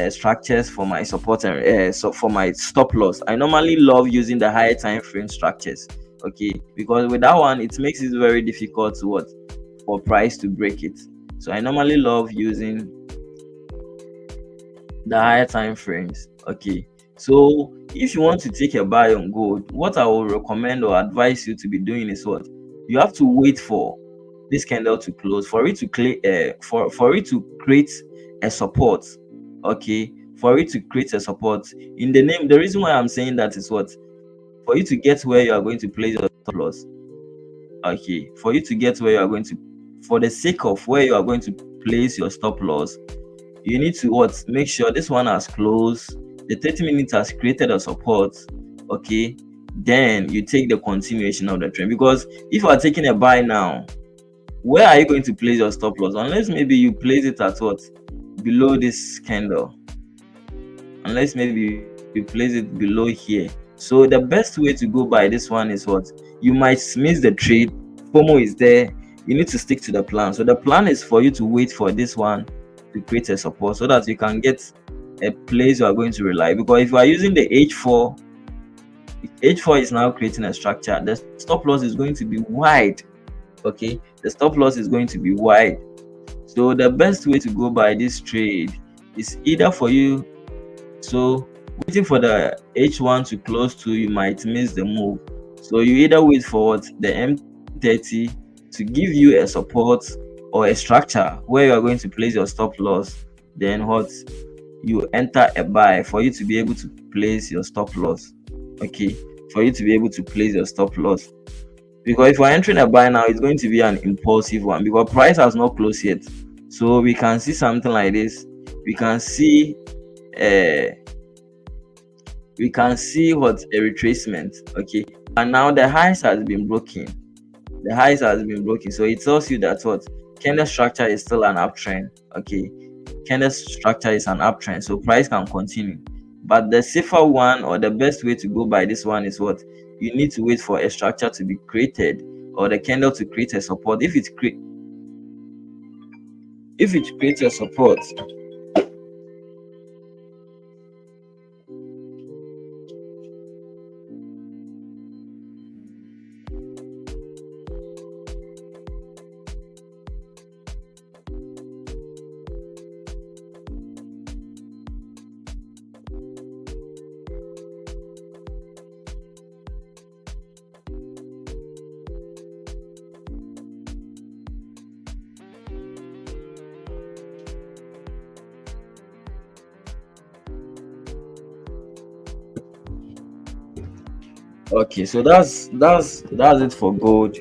structures for my support and so for my stop loss. I normally love using the higher time frame structures. Okay, because with that one, it makes it very difficult to for price to break it. So I normally love using the higher time frames. Okay, so if you want to take a buy on gold, what I will recommend or advise you to be doing is you have to wait for this candle to close, for it to for it to create a support. Okay, for it to create a support. In the name, the reason why I'm saying that is for you to get where you are going to place your stop loss. Okay, for you to get where you are going to, for the sake of where you are going to place your stop loss, you need to make sure this one has closed, the 30 minutes has created a support. Okay, then you take the continuation of the trend. Because if you are taking a buy now, where are you going to place your stop loss? Unless maybe you place it at below this candle, unless maybe you place it below here. So the best way to go by this one is you might miss the trade. FOMO is there. You need to stick to the plan. So the plan is for you to wait for this one to create a support, so that you can get a place you are going to rely. Because if you are using the H4 is now creating a structure, the stop loss is going to be wide. Okay, the stop loss is going to be wide. So the best way to go by this trade is either for you, so waiting for the H1 to close to, you might miss the move. So you either wait for the M30 to give you a support or a structure where you are going to place your stop loss, then you enter a buy for you to be able to place your stop loss. Okay, for you to be able to place your stop loss. Because if you're entering a buy now, it's going to be an impulsive one, because price has not closed yet. So we can see something like this. We can see a retracement. Okay, and now the highs has been broken. So it tells you that candle structure is still an uptrend. Okay, candle structure is an uptrend, so price can continue. But the safer one, or the best way to go by this one, is you need to wait for a structure to be created, or the candle to create a support. If it creates a support, okay, so that's it for gold.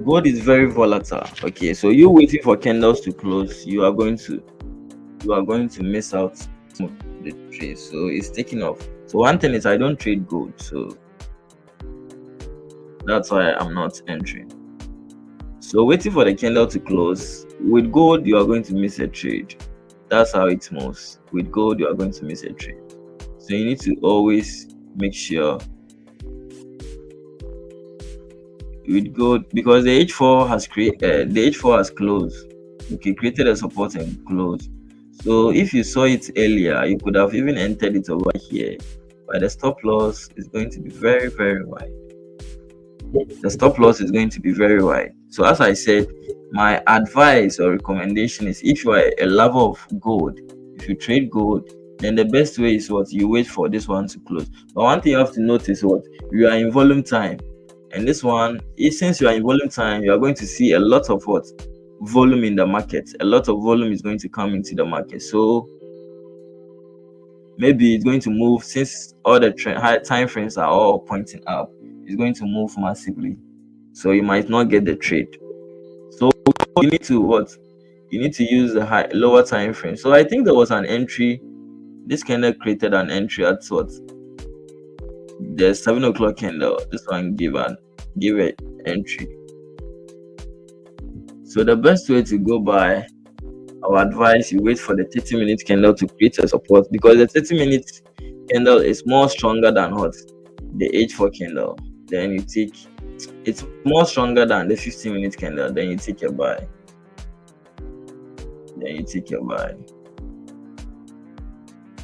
Gold is very volatile. Okay, so you waiting for candles to close, you are going to miss out some of the trade. So it's taking off. So one thing is, I don't trade gold, so that's why I'm not entering. So waiting for the candle to close, with gold you are going to miss a trade. That's how it moves. With gold you are going to miss a trade. So you need to always make sure with gold, because the H4 has created the H4 has closed. Okay, created a support and closed. So if you saw it earlier, you could have even entered it over here. But the stop loss is going to be very, very wide. The stop loss is going to be very wide. So as I said, my advice or recommendation is, if you are a lover of gold, if you trade gold, then the best way is what you wait for this one to close. But one thing you have to notice, what you are in volume time, and this one, since you are in volume time, you are going to see a lot of what volume in the market. A lot of volume is going to come into the market. So maybe it's going to move, since all the high time frames are all pointing up, it's going to move massively. So you might not get the trade. So you need to what? You need to use the lower time frame. So I think there was an entry. This candle created an entry at what? The 7 o'clock candle. This one give an entry. So the best way to go by, our advice, you wait for the 30-minute candle to create a support, because the 30-minute candle is more stronger than what? The H4 candle. Then you take, it's more stronger than the 15-minute candle. Then you take a buy.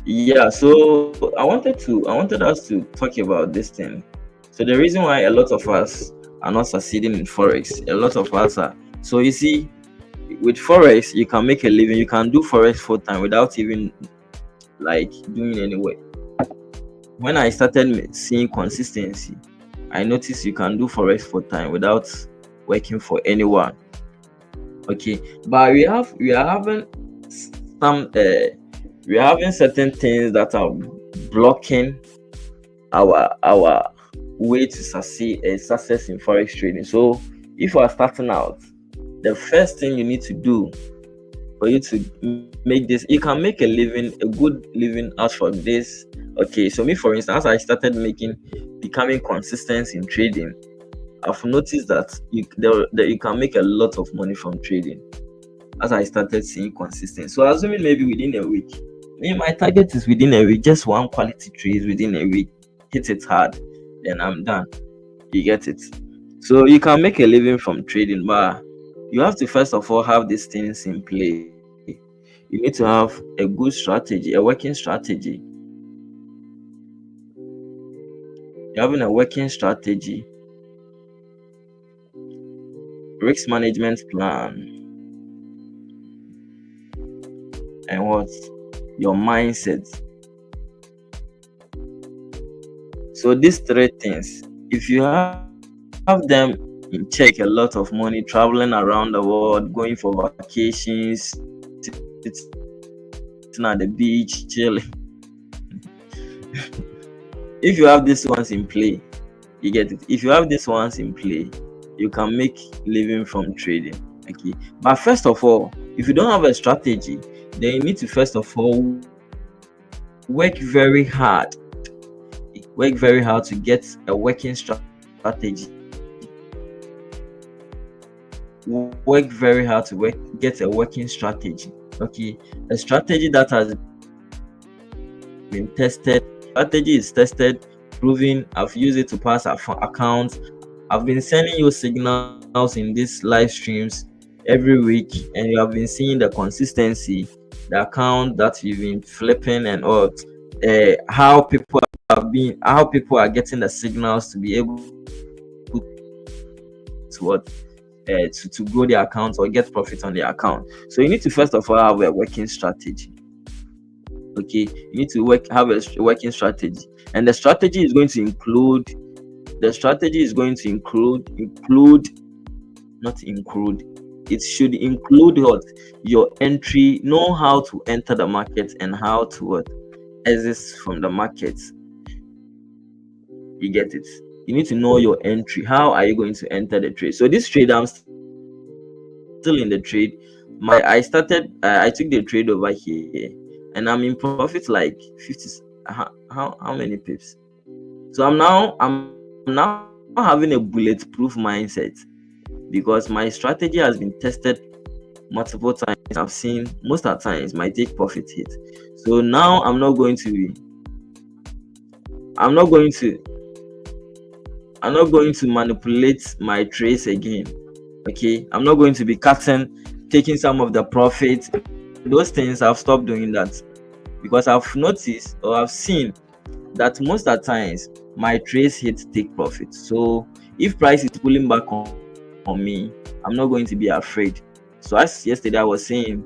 Yeah, so I wanted us to talk about this thing. So the reason why a lot of us are not succeeding in Forex, a lot of us are. So you see, with Forex, you can make a living. You can do Forex full time without even like doing any work. When I started seeing consistency, I noticed you can do Forex full time without working for anyone. Okay, but we are having some we are having certain things that are blocking our way to success in Forex trading. So if you are starting out, the first thing you need to do for you to make this, you can make a good living out from this. Okay, so me, for instance, I started becoming consistent in trading. I've noticed that you can make a lot of money from trading as I started seeing consistent. So assuming maybe within a week, my target is within a week, just one quality trade within a week, hit it hard, then I'm done. You get it? So you can make a living from trading, but you have to first of all have these things in play. You need to have a good strategy, a working strategy. You're having a working strategy, risk management plan, and what? Your mindset. So these three things, if you have them in check, a lot of money, traveling around the world, going for vacations, sitting at the beach, chilling. If you have these ones in play, you get it. If you have these ones in play, you can make living from trading. Okay, but first of all, if you don't have a strategy, then you need to first of all work very hard to get a working strategy. Work very hard to get a working strategy. Okay, a strategy that has been tested. Strategy is tested, proven. I've used it to pass accounts. I've been sending you signals in these live streams every week, and you have been seeing the consistency, the account that you've been flipping, and all. How people are getting the signals to be able to grow their accounts or get profit on their account. So you need to first of all have a working strategy. Okay, you need to have a working strategy, and the strategy is going to include it should include what? Your entry, know how to enter the market and how to exit from the market. You get it? You need to know your entry. How are you going to enter the trade? So this trade, I'm still in the trade. I took the trade over here, and I'm in profit like 50. How many pips? So I'm now having a bulletproof mindset, because my strategy has been tested multiple times. I've seen most of the times my take profit hit. So now I'm not going to I'm not going to manipulate my trades again. Okay, I'm not going to be cutting, taking some of the profit. Those things I've stopped doing that, because I've noticed or I've seen that most of the times my trades hit take profit. So if price is pulling back on me, I'm not going to be afraid. So as yesterday I was saying,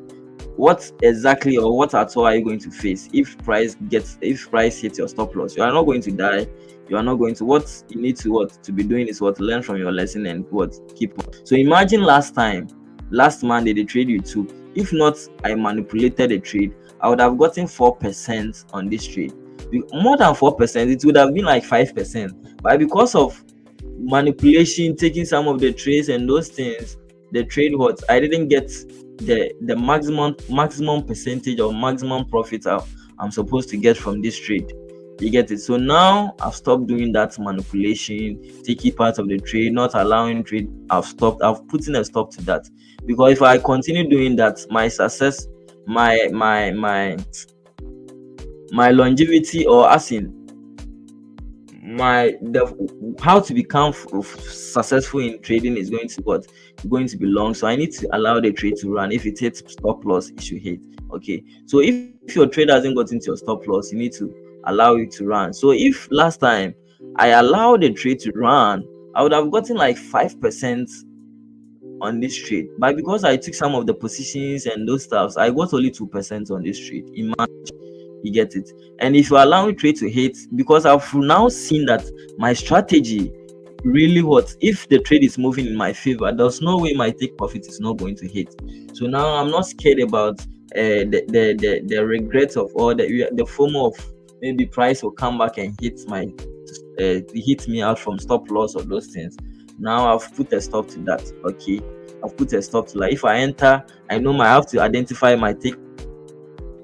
what exactly or what at all are you going to face if price hits your stop loss? You are not going to die. You are not going to, what you need to what to be doing is what, learn from your lesson and what, keep on. So imagine last Monday the trade you took, if not I manipulated the trade, I would have gotten 4% on this trade. More than 4%, it would have been like 5%, but because of manipulation, taking some of the trades and those things, the trade, what, I didn't get the maximum percentage or maximum profit I'm supposed to get from this trade. You get it? So now I've stopped doing that manipulation, taking part of the trade, not allowing trade. I've put in a stop to that, because if I continue doing that, my success, my longevity, or as in how to become successful in trading is going to be long. So I need to allow the trade to run. If it hits stop loss, it should hit. Okay, so if your trade hasn't got into your stop loss, you need to allow it to run. So if last time I allowed the trade to run, I would have gotten like 5% on this trade, but because I took some of the positions and those stuffs, I got only 2% on this trade. You get it? And if you allow trade to hit, because I've now seen that my strategy really, what if the trade is moving in my favor, there's no way my take profit is not going to hit. So now I'm not scared about the regret of, or the FOMO of maybe price will come back and hit me out from stop loss or those things. Now I've put a stop to that. Okay, I've put a stop to, like, if I enter, I know I have to identify my take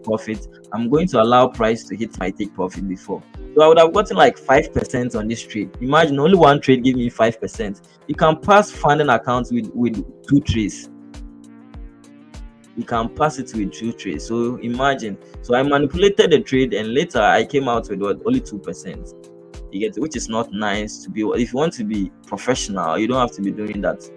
profit. I'm going to allow price to hit my take profit before. So I would have gotten like 5% on this trade. Imagine only one trade give me 5%. You can pass funding accounts with 2 trades. You can pass it with 2 trades. So imagine. So I manipulated the trade, and later I came out with what, only 2%. You get it? Which is not nice to be. If you want to be professional, you don't have to be doing that.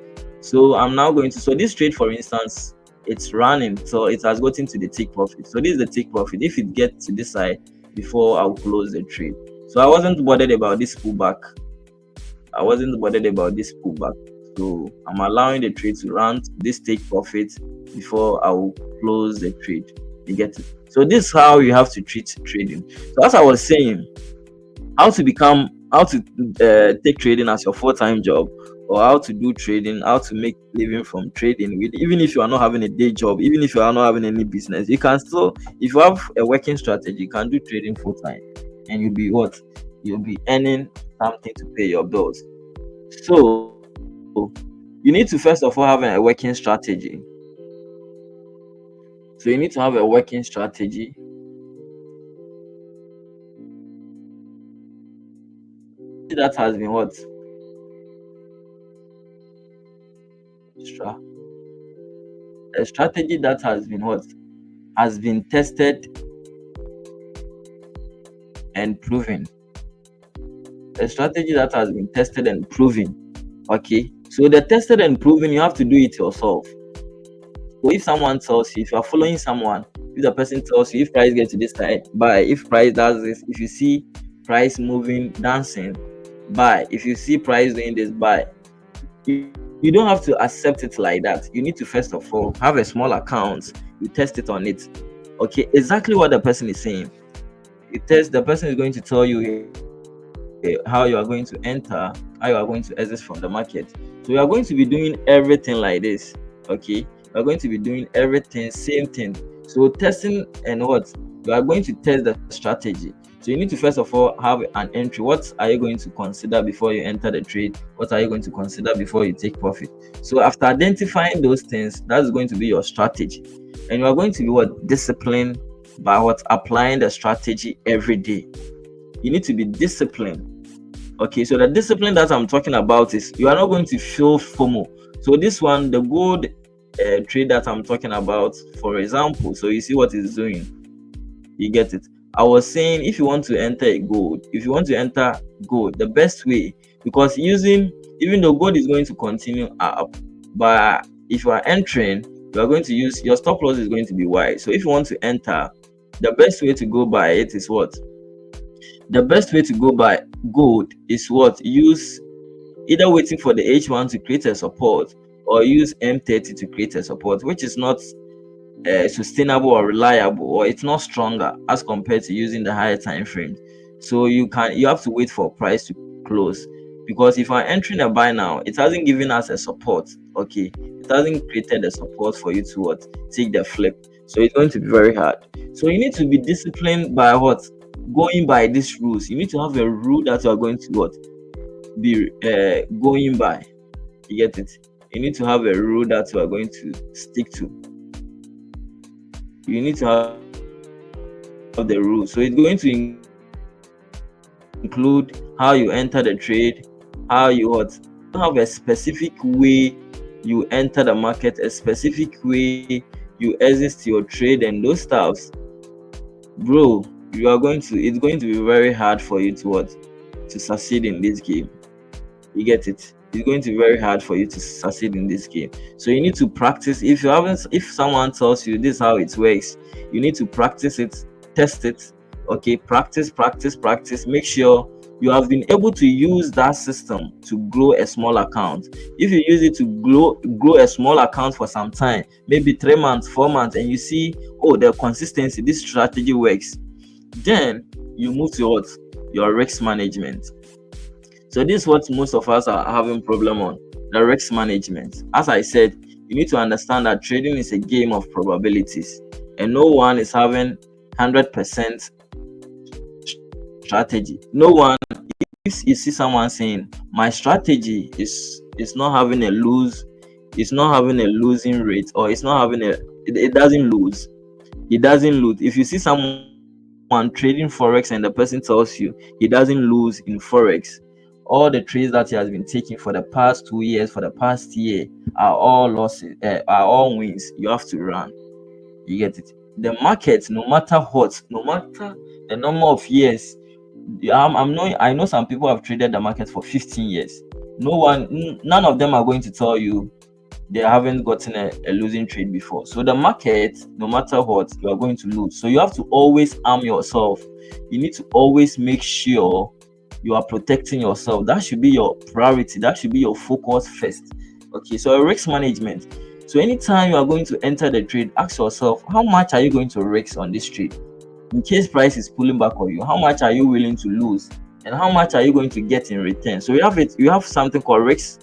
So I'm now going to, so this trade, for instance, it's running, so it has gotten to the take profit. So this is the take profit. If it gets to this side before I'll close the trade, so I wasn't bothered about this pullback. So I'm allowing the trade to run this take profit before I will close the trade. You get it? So this is how you have to treat trading. So as I was saying, how to take trading as your full-time job, or how to do trading, how to make living from trading, even if you are not having a day job, even if you are not having any business, you can still, if you have a working strategy, you can do trading full-time, and you'll be earning something to pay your bills. So you need to first of all have a working strategy. So you need to have a working strategy. That has been what? A strategy that has been what? Has been tested and proven. A strategy that has been tested and proven. Okay, so the tested and proven, you have to do it yourself. So if someone tells you, if you are following someone, if the person tells you, if price gets to this side, buy. If price does this, if you see price moving, dancing, buy. If you see price doing this, buy. You don't have to accept it like that. You need to first of all have a small account. You test it on it. Okay, exactly what the person is saying. You test. The person is going to tell you how you are going to enter, how you are going to exit from the market. So you are going to be doing everything like this. Okay, you are going to be doing everything, same thing. So testing and what? You are going to test the strategy. So you need to first of all have an entry. What are you going to consider before you enter the trade? What are you going to consider before you take profit? So after identifying those things, that's going to be your strategy. And you are going to be disciplined by applying the strategy every day. You need to be disciplined. Okay, so the discipline that I'm talking about is you are not going to feel FOMO. So this one, the gold trade that I'm talking about, for example, so you see what it's doing. You get it? I was saying if you want to enter gold, the best way, because even though gold is going to continue up, but if you are entering, you are going to use your stop loss is going to be wide. So if you want to enter, the best way to go by it is what? The best way to go by gold is what? Use either waiting for the H1 to create a support or use M30 to create a support, which is not sustainable or reliable, or it's not stronger as compared to using the higher time frames. So you have to wait for price to close, because if I'm entering a buy now, it hasn't given us a support. Okay, it hasn't created a support for you to what? Take the flip. So it's going to be very hard. So you need to be disciplined by what? Going by these rules. You need to have a rule that you are going to what? Be going by. You get it? You need to have a rule that you are going to stick to. You need to have the rule. So it's going to include how you enter the trade, how you what? Have a specific way you enter the market, a specific way you exit your trade, and those stuffs, bro. It's going to be very hard for you to what? To succeed in this game. You get it? It's going to be very hard for you to succeed in this game. So you need to practice. If someone tells you this is how it works, you need to practice it, test it. Okay, practice. Make sure you have been able to use that system to grow a small account. If you use it to grow a small account for some time, maybe 3 months, 4 months, and you see, oh, the consistency, this strategy works, then you move to what? Your risk management. So this is what most of us are having problem on, the risk management. As I said, you need to understand that trading is a game of probabilities, and no one is having 100% strategy. No one. If you see someone saying my strategy is not having a losing rate, or it doesn't lose. It doesn't lose. If you see someone trading Forex and the person tells you he doesn't lose in Forex, all the trades that he has been taking for the past 2 years, for the past year, are all losses, are all wins. You have to run. You get it? The market, no matter what, no matter the number of years, I know some people have traded the market for 15 years. None of them are going to tell you they haven't gotten a losing trade before. So the market, no matter what, you are going to lose. So you have to always arm yourself. You need to always make sure you are protecting yourself. That should be your priority. That should be your focus first. Okay, so risk management. So anytime you are going to enter the trade, ask yourself, how much are you going to risk on this trade? In case price is pulling back on you, how much are you willing to lose, and how much are you going to get in return? So you have something called risk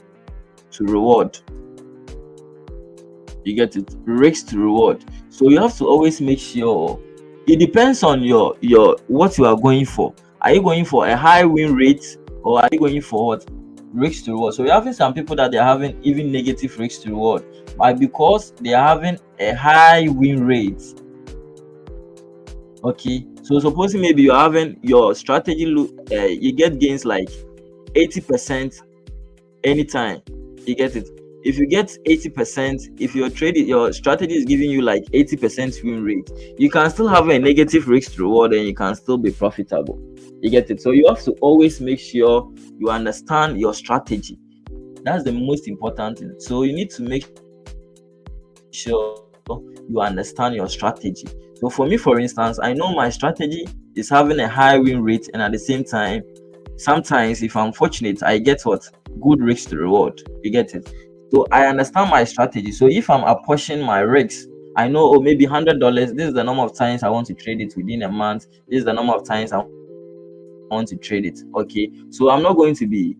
to reward. You get it? Risk to reward. So you have to always make sure. It depends on your what you are going for. Are you going for a high win rate, or are you going for what? Risk to reward. So you're having some people that they're having even negative risk to reward, but because they are having a high win rate. Okay, so supposing maybe you're having your strategy, you get gains like 80% anytime. You get it? If you get 80%, if your strategy is giving you like 80% win rate, you can still have a negative risk to reward and you can still be profitable. You get it? So you have to always make sure you understand your strategy. That's the most important thing. So you need to make sure you understand your strategy. So for me, for instance, I know my strategy is having a high win rate, and at the same time, sometimes if I'm fortunate, I get what? Good risk to reward. You get it? So I understand my strategy. So if I'm apportioning my risks, I know, oh, maybe $100, this is the number of times I want to trade it within a month. This is the number of times I want to trade it. Okay, so I'm not going to be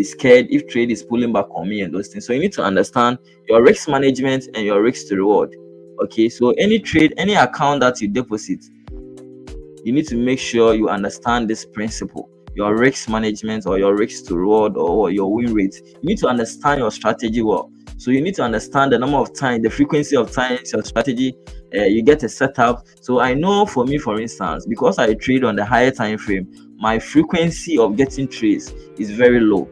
scared if trade is pulling back on me and those things. So you need to understand your risk management and your risk to reward. Okay, so any trade, any account that you deposit, you need to make sure you understand this principle. Your risk management, or your risk to reward, or your win rate. You need to understand your strategy well. So you need to understand the number of times, the frequency of times your strategy, you get a setup. So I know for me, for instance, because I trade on the higher time frame, my frequency of getting trades is very low.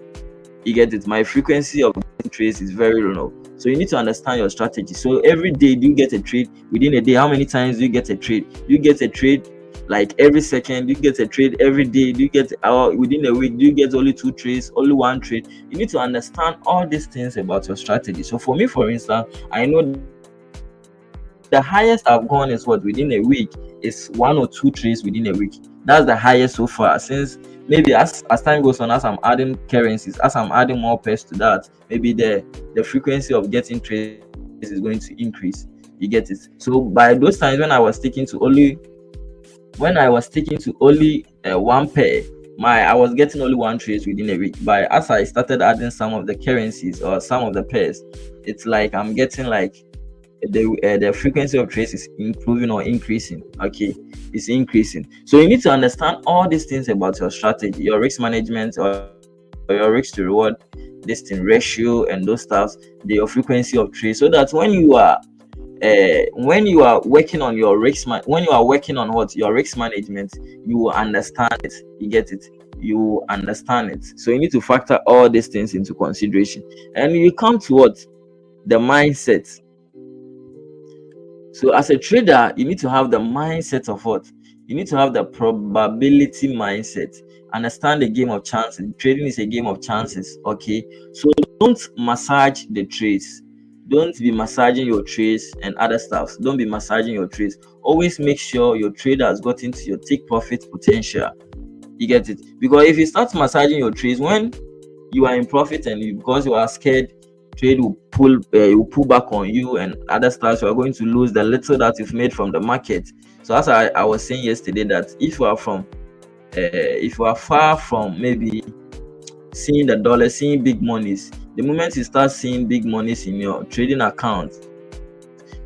You get it? My frequency of getting trades is very low. So you need to understand your strategy. So every day, do you get a trade? Within a day, how many times do you get a trade? You get a trade like every second? Do you get a trade every day? Do you get within a week? Do you get only 2 trades, only 1 trade? You need to understand all these things about your strategy. So for me, for instance, I know the highest I've gone is what, within a week is 1 or 2 trades within a week. That's the highest so far. Since maybe as time goes on, as I'm adding currencies, as I'm adding more pairs to that, maybe the frequency of getting trades is going to increase. You get it? So by those times when I was sticking to only 1 pair, I was getting only 1 trade within a week. But as I started adding some of the currencies or some of the pairs, it's like I'm getting like the frequency of trades is improving or increasing. Okay, it's increasing. So you need to understand all these things about your strategy, your risk management, or your risk to reward, this thing ratio, and those stuffs, your frequency of trades, so that when you are working on your when you are working on what your risk management, you will understand it. You get it? You understand it. So you need to factor all these things into consideration, and you come to what, the mindset. So as a trader, you need to have the mindset of what? You need to have the probability mindset. Understand the game of chances. Trading is a game of chances. Okay. So don't massage the trades. Don't be massaging your trades and other stuff. Don't be massaging your trades. Always make sure your trader has got into your take profit potential. You get it? Because if you start massaging your trades when you are in profit, and because you are scared trade will pull back on you and other stuff, you are going to lose the little that you've made from the market. So as I was saying yesterday, that if you are far from maybe seeing the dollar, seeing big monies, the moment you start seeing big monies in your trading account,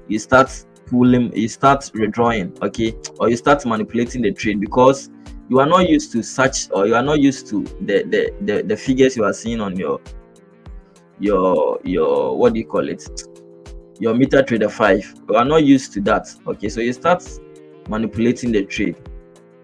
you start withdrawing, okay, or you start manipulating the trade, because you are not used to such, or you are not used to the figures you are seeing on your what do you call it, your MetaTrader 5. You are not used to that. Okay, so you start manipulating the trade.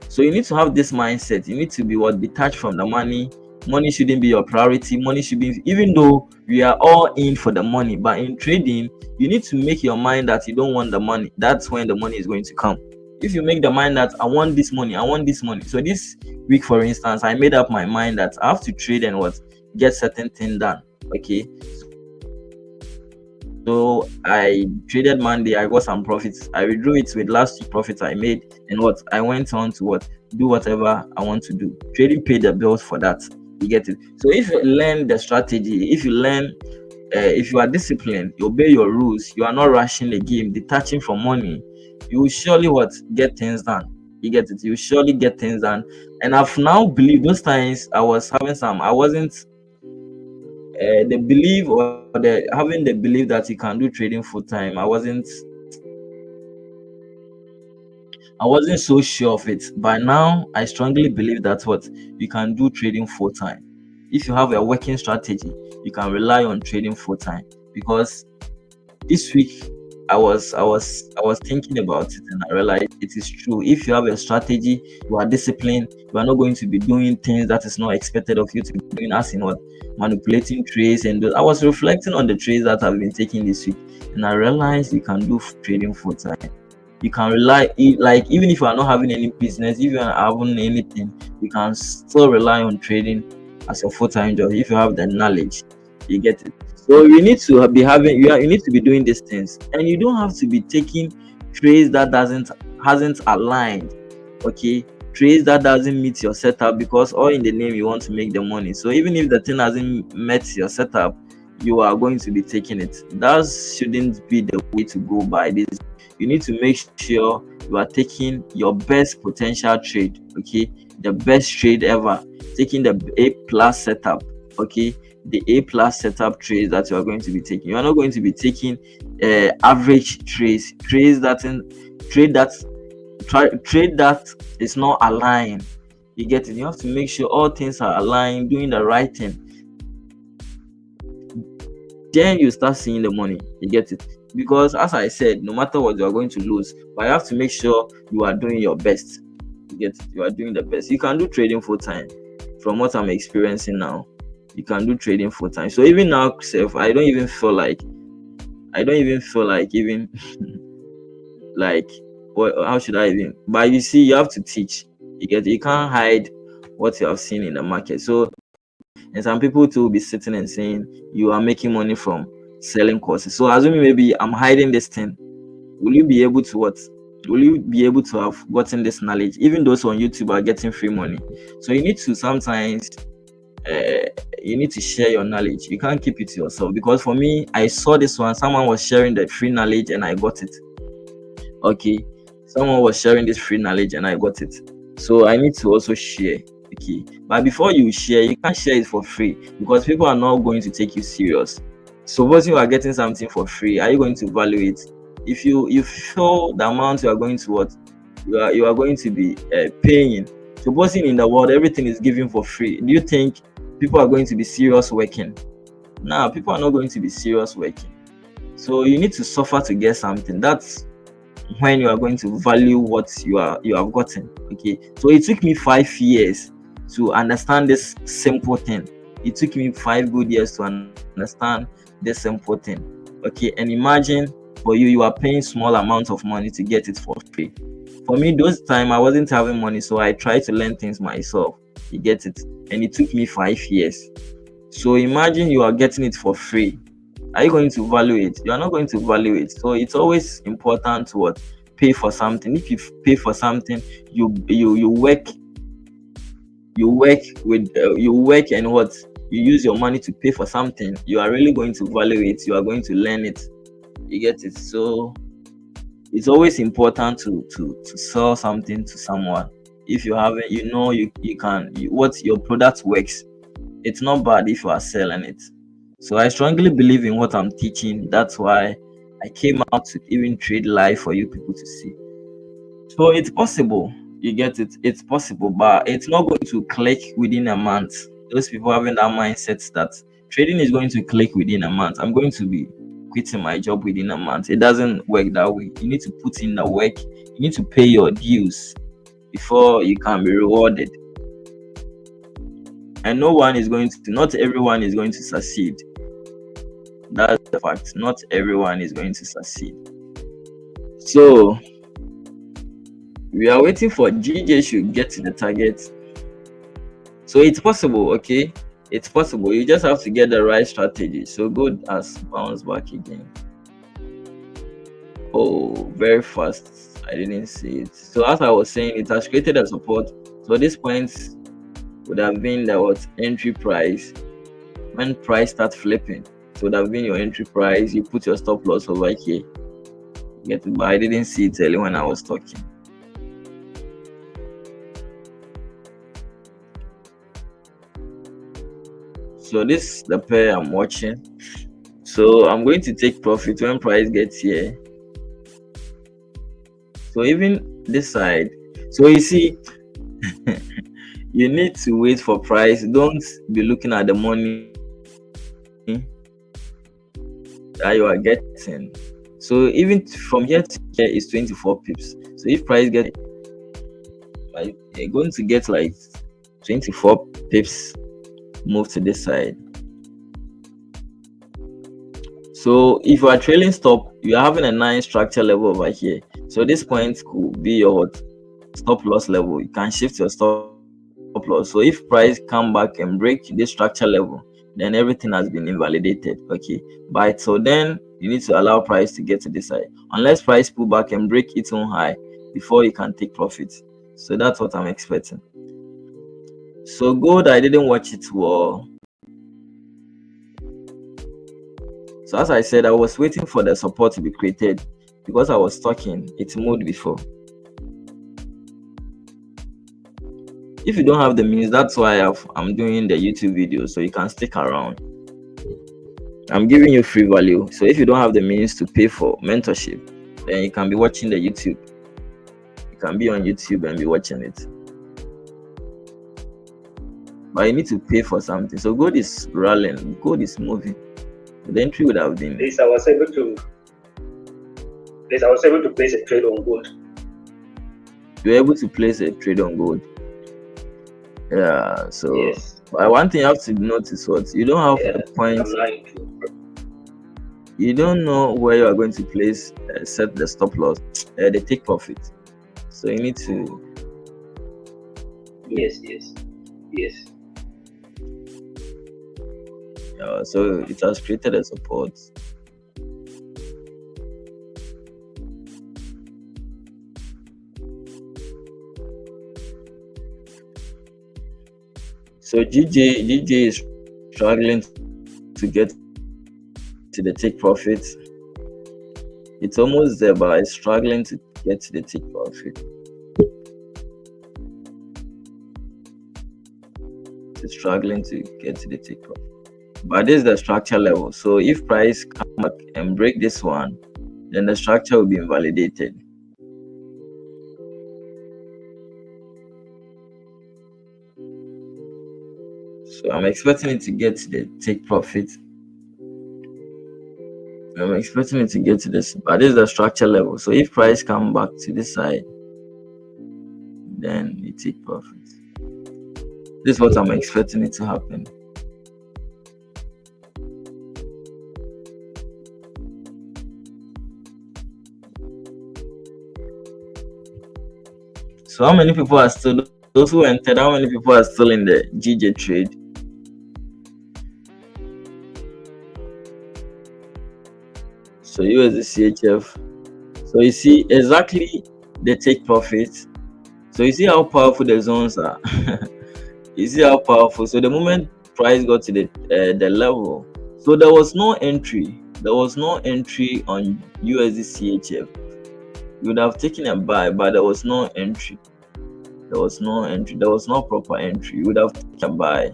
So you need to have this mindset. You need to be detached from the money. Money shouldn't be your priority. Money should be, even though we are all in for the money, but in trading, you need to make your mind that you don't want the money. That's when the money is going to come. If you make the mind that I want this money, I want this money. So this week, for instance, I made up my mind that I have to trade and get certain thing done. Okay, so I traded Monday, I got some profits. I withdrew it with last week profits I made, and I went on to do whatever I want to do. Trading paid the bills for that. You get it? So if you learn the strategy, if you are disciplined, you obey your rules, you are not rushing the game, detaching from money, you will surely get things done. You get it? You will surely get things done. And I've now believed, those times I was I wasn't the belief, or having the belief that you can do trading full time. I wasn't so sure of it. But now I strongly believe that you can do trading full time. If you have a working strategy, you can rely on trading full time. Because this week I was thinking about it, and I realized it is true. If you have a strategy, you are disciplined, you are not going to be doing things that is not expected of you to be doing, as in manipulating trades. And I was reflecting on the trades that I've been taking this week, and I realized you can do trading full time. You can rely, like, even if you are not having any business, if you are having anything, you can still rely on trading as a full-time job if you have the knowledge. You get it? So you need to be you need to be doing these things, and you don't have to be taking trades that hasn't aligned. Okay, trades that doesn't meet your setup, because all in the name you want to make the money. So even if the thing hasn't met your setup, you are going to be taking it. That shouldn't be the way to go by this. You need to make sure you are taking your best potential trade. Okay, the best trade ever, taking the A+ setup. Okay, the A+ setup trades that you are going to be taking. You are not going to be taking average trades that is not aligned. You get it? You have to make sure all things are aligned, doing the right thing. Then you start seeing the money. You get it? Because as I said, no matter what, you are going to lose, but you have to make sure you are doing your best. You get it? You are doing the best. You can do trading full time. From what I'm experiencing now, you can do trading full time. So even now, I don't even feel like even like how should I even? But you see, you have to teach. You can't hide what you have seen in the market. So, and some people too will be sitting and saying you are making money from selling courses. So assuming maybe I'm hiding this thing, will you be able to what? Will you be able to have gotten this knowledge? Even those on YouTube are getting free money. So you need to sometimes you need to share your knowledge. You can't keep it to yourself. Because for me, I saw this one, someone was sharing the free knowledge and I got it. Okay, someone was sharing this free knowledge and I got it. So I need to also share. Okay, but before you share, you can't share it for free because people are not going to take you serious. Supposing you are getting something for free, are you going to value it? If you feel the amount you are going to what you are going to be paying, supposing in the world everything is given for free, do you think people are going to be serious working? Nah, people are not going to be serious working. So you need to suffer to get something. That's when you are going to value what you have gotten. Okay, so it took me 5 years to understand this simple thing. It took me 5 good years to understand this simple thing. Okay, and imagine for you are paying small amounts of money to get it for free. For me, those time I wasn't having money, so I tried to learn things myself. You get it? And it took me 5 years. So imagine you are getting it for free. Are you going to value it? You are not going to value it. So it's always important to what? Pay for something. If you pay for something, you work with you work and what? You use your money to pay for something. You are really going to value it. You are going to learn it. You get it? So it's always important to sell something to someone. If you haven't, you can what your product works. It's not bad if you are selling it. So I strongly believe in what I'm teaching. That's why I came out to even trade live for you people to see. So it's possible. You get it? It's possible, but it's not going to click within a month. Those people having that mindset that trading is going to click within a month. I'm going to be quitting my job within a month. It doesn't work that way. You need to put in the work. You need to pay your dues before you can be rewarded. And not everyone is going to succeed. That's the fact. Not everyone is going to succeed. So we are waiting for GJ should get to the target. So it's possible, okay? It's possible. You just have to get the right strategy. So gold has bounced back again. Oh, very fast. I didn't see it. So as I was saying, it has created a support. So this point would have been the entry price. When price starts flipping, it would have been your entry price. You put your stop loss over here. Get it, but I didn't see it early when I was talking. So this is the pair I'm watching. So I'm going to take profit when price gets here. So even this side. So you see, you need to wait for price. Don't be looking at the money that you are getting. So even from here to here is 24 pips. So if price gets like you're going to get like 24 pips, move to this side. So if you are trailing stop, you're having a nice structure level over here. So this point could be your stop loss level. You can shift your stop loss. So if price come back and break this structure level, then everything has been invalidated. Okay, but so then you need to allow price to get to this side, unless price pull back and break its own high before you can take profit. So that's what I'm expecting. So gold, I didn't watch it well. So as I said, I was waiting for the support to be created because I was talking. It moved before. If you don't have the means, that's why I'm doing the YouTube video, so you can stick around. I'm giving you free value. So if you don't have the means to pay for mentorship, then you can be watching the YouTube. You can be on YouTube and be watching it. But you need to pay for something. So gold is rallying, gold is moving. The entry would have been. I was able to place a trade on gold. You were able to place a trade on gold. Yeah, so yes. But one thing you have to notice, what you don't have a point. you don't know where you are going to place, set the stop loss, the take profit. So you need to. Yes, yes, yes. So it has created a support. So GJ is struggling to get to the take profit. It's almost there, but it's struggling to get to the take profit. It's struggling to get to the take profit. But this is the structure level. So if price come back and break this one, then the structure will be invalidated. So I'm expecting it to get to the take profit. I'm expecting it to get to this, but this is the structure level. So if price come back to this side, then it take profit. This is what I'm expecting it to happen. So how many people are still, those who entered, how many people are still in the GJ trade? So USDCHF. So you see exactly the take profit. So you see how powerful the zones are. You see how powerful. So the moment price got to the level, so there was no entry. There was no entry on USDCHF. You would have taken a buy, but there was no entry. There was no entry. There was no proper entry. You would have taken a buy.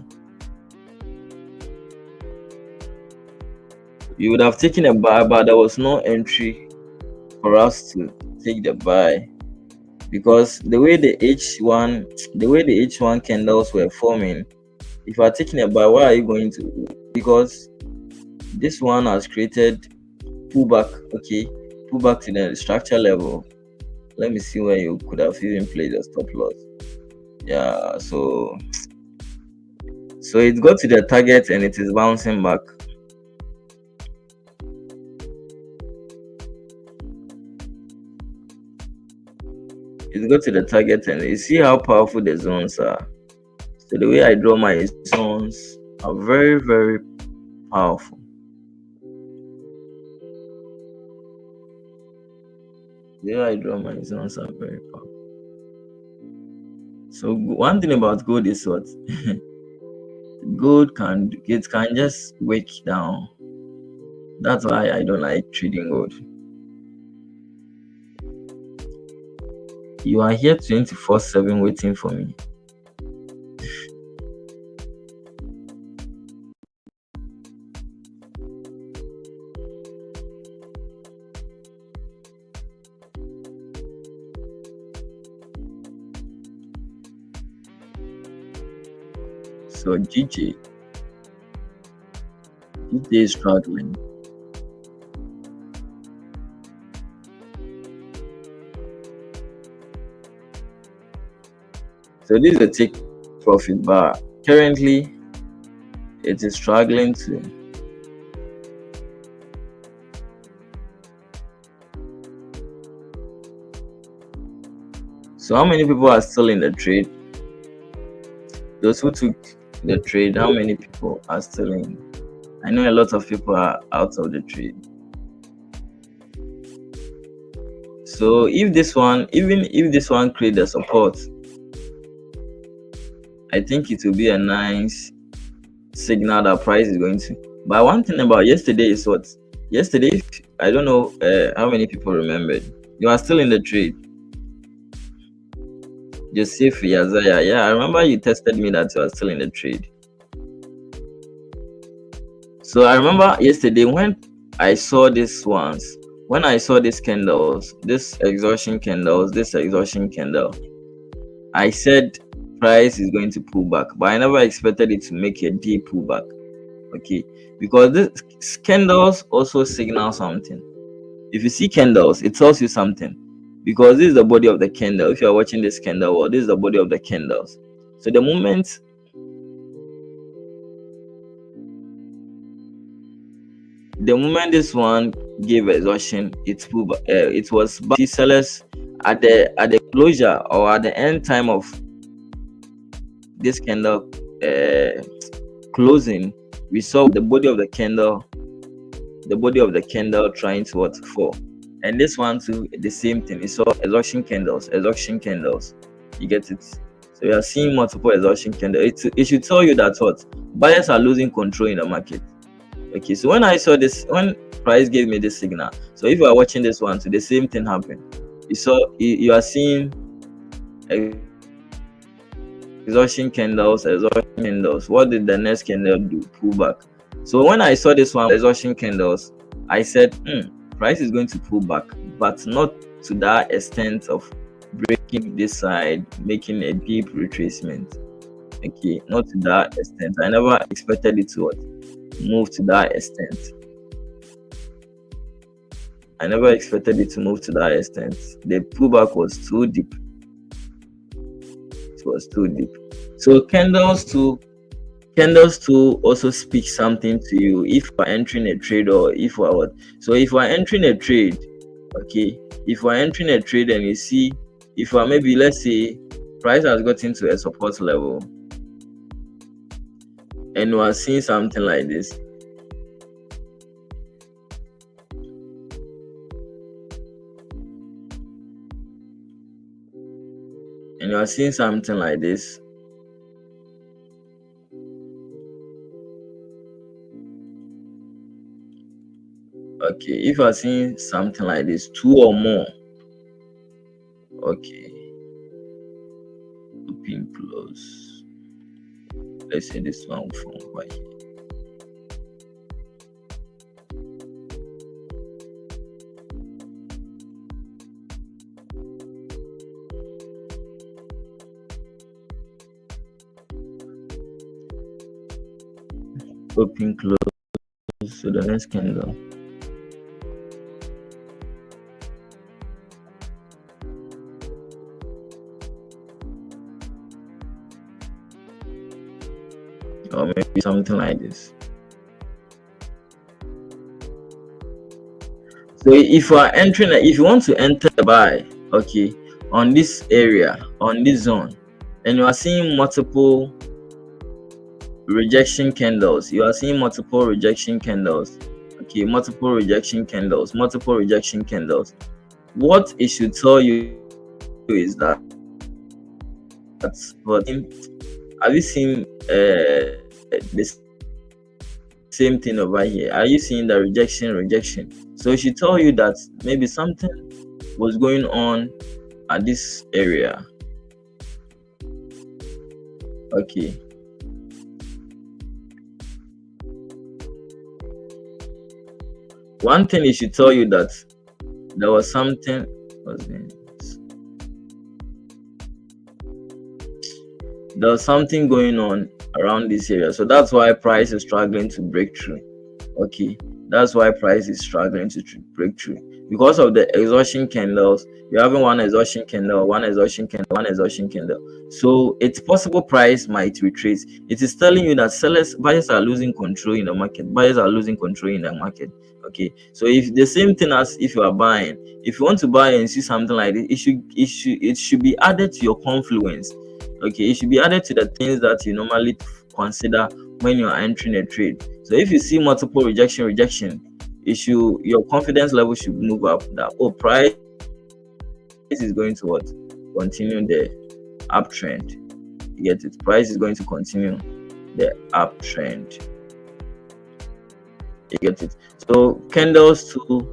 You would have taken a buy, but there was no entry for us to take the buy, because the way the H1 candles were forming, if you are taking a buy, why are you going to? Because this one has created pullback. Okay, pullback to the structure level. Let me see where you could have even played a stop loss. Yeah, so it got to the target and it is bouncing back. It got to the target and you see how powerful the zones are. So the way I draw my zones are very, very powerful. The way I draw my zones are very powerful. So one thing about gold is what gold can just wake down. That's why I don't like trading gold. You are here 24/7 waiting for me. So GJ is struggling. So this is a take profit bar. Currently, it is struggling to. So how many people are still in the trade? Those who took the trade, how many people are still in? I know a lot of people are out of the trade. So if this one, even if this one creates a support, I think it will be a nice signal that price is going to. But one thing about yesterday is what? Yesterday, I don't know how many people remembered. You are still in the trade. Joseph Yazaya, yeah, I remember you tested me that you are still in the trade. So I remember yesterday when I saw these ones, when I saw these candles, this exhaustion candle, I said price is going to pull back, but I never expected it to make a deep pullback. Okay, because this candles also signal something. If you see candles, it tells you something, because this is the body of the candle. If you are watching this candle, well, this is the body of the candles. So the moment The moment this one gave exhaustion, it pulled back. It was back. See, sellers at the closure or at the end time of this candle closing, we saw the body of the candle trying to what fall. And this one too, the same thing. We saw exhaustion candles. You get it? So we are seeing multiple exhaustion candles. It should tell you that what buyers are losing control in the market. Okay, so when I saw this, when price gave me this signal, so if you are watching this one, so the same thing happened. You are seeing exhaustion candles. What did the next candle do? Pull back. So when I saw this one, exhaustion candles, I said, price is going to pull back, but not to that extent of breaking this side, making a deep retracement. Okay, not to that extent. I never expected it to move to that extent. The pullback was too deep. It was too deep. So candles to also speak something to you if we're entering a trade or if we're what. So if we're entering a trade, okay, if we're entering a trade and you see, if we're maybe, let's say, price has gotten to a support level and we're seeing something like this. And you are seeing something like this. Okay, if you are seeing something like this, 2 or more. Okay. Open close. Let's say this one from right here. Open close to the next candle. Or maybe something like this. So if you are entering, if you want to enter the buy, okay, on this area, on this zone, and you are seeing multiple rejection candles, okay, multiple rejection candles. What it should tell you is that but have you seen this same thing over here? Are you seeing the rejection? So it should tell you that maybe something was going on at this area. Okay. One thing it should tell you that there was something going on around this area. So that's why price is struggling to break through. Okay, that's why price is struggling to break through because of the exhaustion candles. You're having one exhaustion candle. So it's possible price might retrace. It is telling you that buyers are losing control in the market. Okay, so if the same thing as if you are buying, if you want to buy and see something like this, it should be added to your confluence. Okay, it should be added to the things that you normally consider when you are entering a trade. So if you see multiple rejection, your confidence level should move up. That price is going to continue the uptrend. You get it? Price is going to continue the uptrend. You get it? So candles to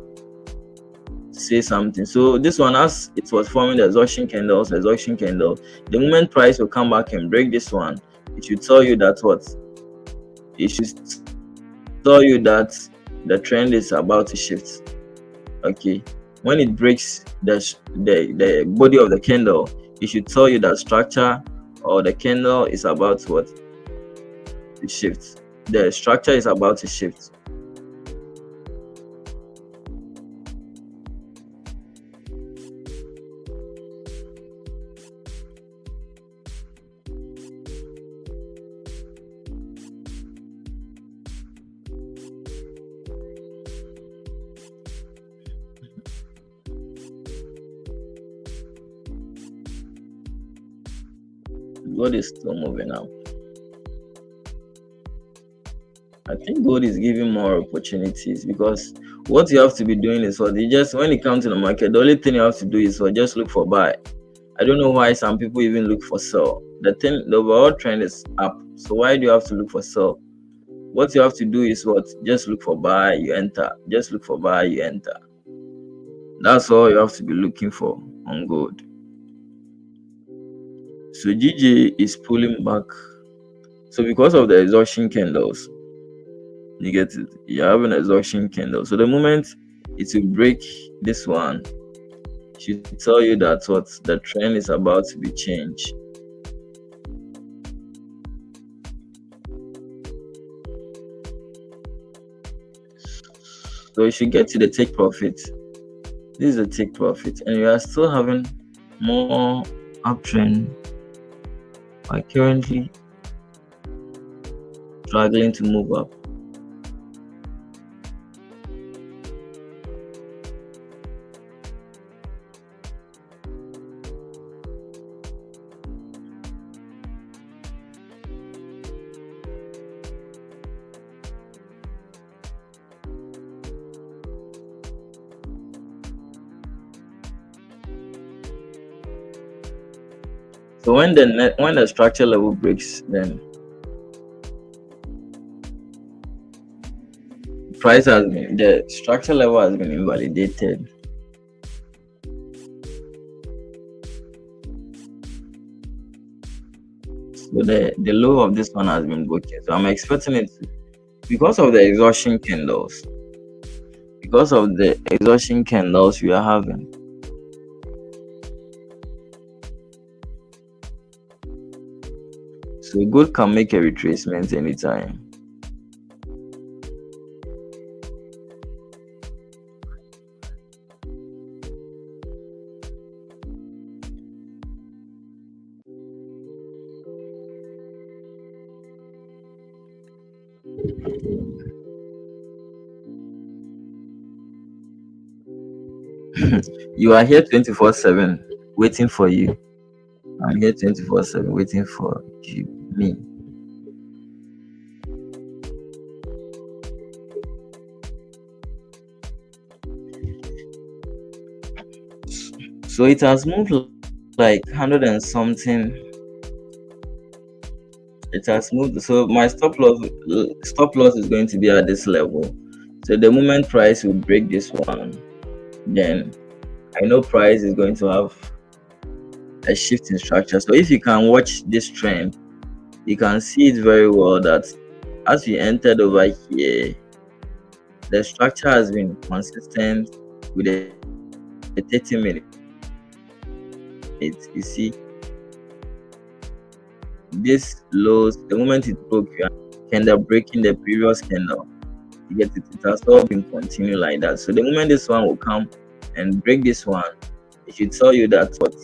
say something. So this one, as it was forming the exhaustion candle, the moment price will come back and break this one, it should tell you that the trend is about to shift. Okay, when it breaks the body of the candle, it should tell you that structure or the candle is about to shift. The structure is about to shift. Gold is still moving up. I think gold is giving more opportunities because what you have to be doing is what you just when it comes to the market, the only thing you have to do is what just look for buy. I don't know why some people even look for sell. The overall trend is up. So why do you have to look for sell? What you have to do is what just look for buy, you enter. Just look for buy, you enter. That's all you have to be looking for on gold. So GJ is pulling back. So because of the exhaustion candles, you get it. You have an exhaustion candle. So the moment it will break this one, it should tell you that what the trend is about to be changed. So you should get to the take profit. This is a take profit, and you are still having more uptrend. Are currently struggling to move up. So when the structure level breaks, then the structure level has been invalidated. So the low of this one has been broken. So I'm expecting it because of the exhaustion candles. Because of the exhaustion candles we are having. So gold can make a retracement anytime. You are here 24/7 waiting for you. I'm here 24/7 waiting for you, me. So it has moved like 100 and something. It has moved. So my stop loss is going to be at this level. So the moment price will break this one, then I know price is going to have a shift in structure. So if you can watch this trend, you can see it very well that as we entered over here, the structure has been consistent with the 30 minutes. You see, this lows, the moment it broke, candle breaking the previous candle, you get it, it has all been continued like that. So the moment this one will come and break this one, it should tell you that what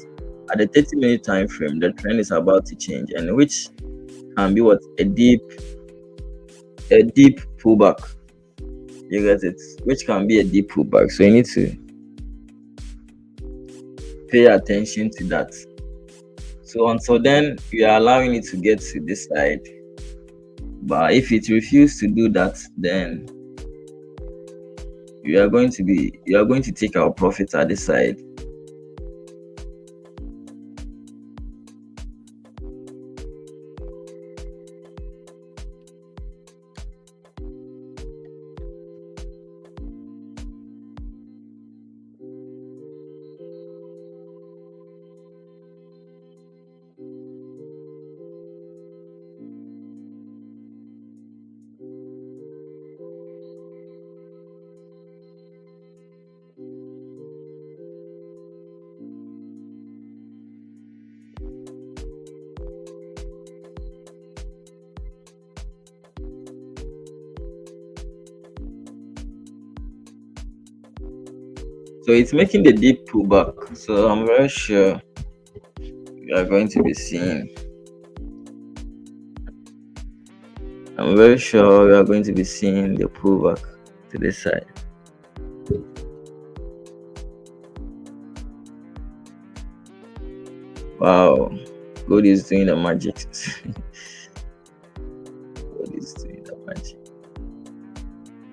at the 30-minute time frame the trend is about to change, and which can be what a deep pullback. You get it, which can be a deep pullback. So you need to pay attention to that. So until then, you are allowing it to get to this side. But if it refuses to do that, then you are going to take our profits at this side. So it's making the deep pullback. So I'm very sure we are going to be seeing. I'm very sure we are going to be seeing the pullback to this side. Wow. Gold is doing the magic. Gold is doing the magic.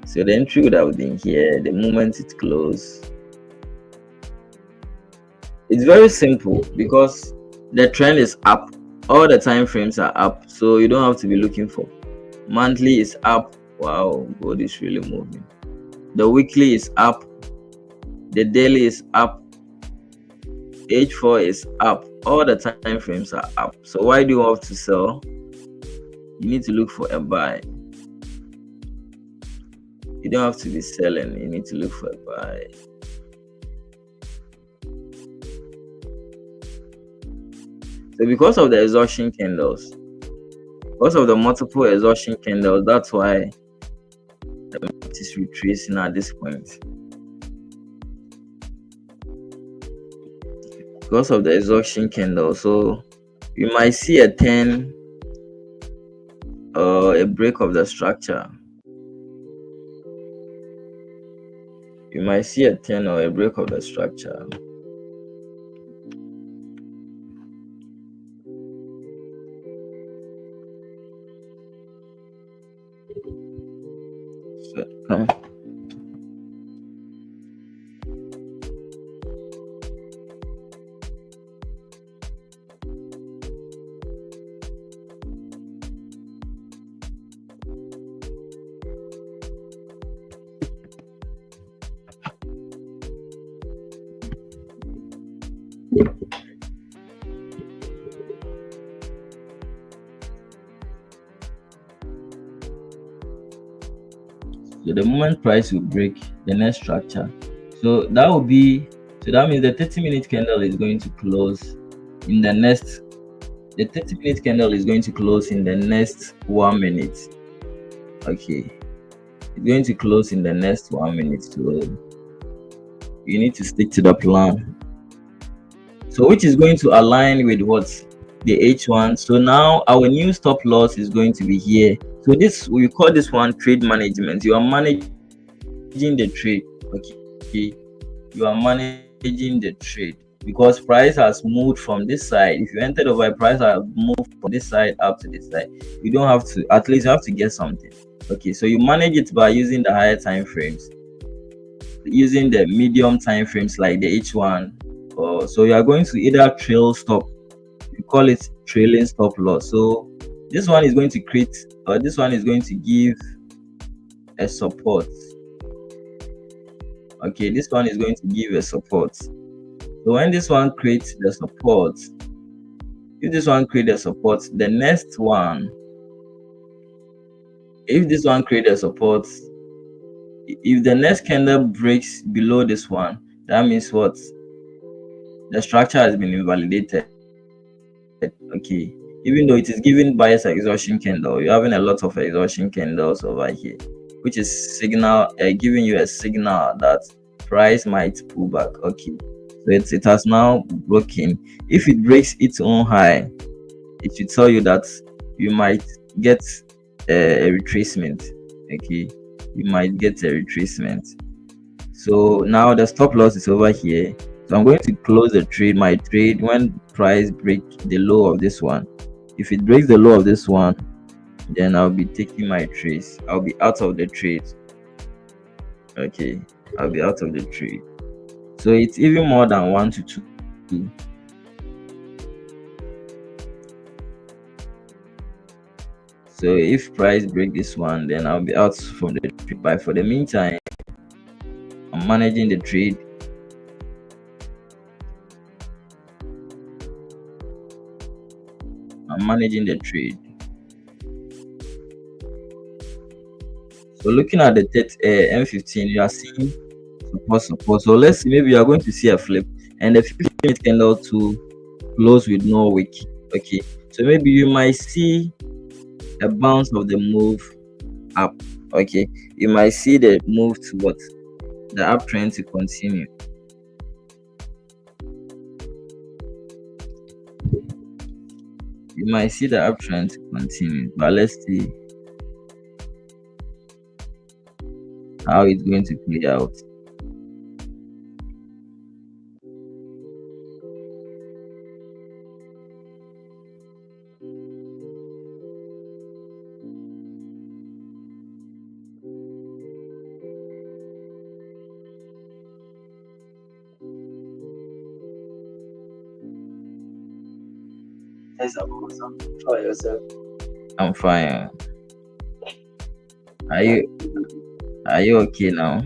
So the entry would have been here the moment it closed. It's very simple because the trend is up. All the time frames are up, so you don't have to be looking for. Monthly is up. Wow, gold is really moving. The weekly is up. The daily is up. H4 is up. All the time frames are up. So why do you have to sell? You need to look for a buy. You don't have to be selling. You need to look for a buy. So because of the exhaustion candles, because of the multiple exhaustion candles, that's why the market is retracing at this point. Because of the exhaustion candle, so you might see a 10 or a break of the structure. You might see a 10 or a break of the structure. So, come. So the moment price will break the next structure, so that will be, so that means the 30-minute candle is going to close in the next, the 30-minute candle is going to close in the next 1 minute. Okay, it's going to close in the next 1 minute, so you need to stick to the plan. So which is going to align with what? The H1. So now our new stop loss is going to be here. So this, we call this one trade management. You are managing the trade. Okay, you are managing the trade because price has moved from this side. If you entered over, price has moved from this side up to this side. You don't have to, at least you have to get something. Okay, so you manage it by using the higher time frames, using the medium time frames like the H1. So you are going to either trail stop, we call it trailing stop loss. So this one is going to create, or this one is going to give a support. Okay, this one is going to give a support. So when this one creates the support, if this one creates a support, the next one, if this one creates a support, if the next candle breaks below this one, that means what? The structure has been invalidated. Okay, even though it is giving bias exhaustion candle, you're having a lot of exhaustion candles over here, which is signal, giving you a signal that price might pull back. Okay, so it has now broken. If it breaks its own high, it should tell you that you might get a retracement. Okay, you might get a retracement. So now the stop loss is over here. So I'm going to close the trade, my trade, when price break the low of this one. If it breaks the low of this one, then I'll be taking my trades. I'll be out of the trade. Okay, I'll be out of the trade. So it's even more than 1 to 2. So if price break this one, then I'll be out from the trade. But for the meantime, I'm managing the trade. I'm managing the trade. So looking at the M15, you are seeing support. So let's see, maybe you are going to see a flip, and the 15-minute candle to close with no wick. Okay, so maybe you might see a bounce of the move up. Okay, you might see the move to what? The uptrend to continue. You might see the uptrend to continue, but let's see how it's going to play out. Yes, I'm awesome. How are yourself? I'm fine. Are you okay now?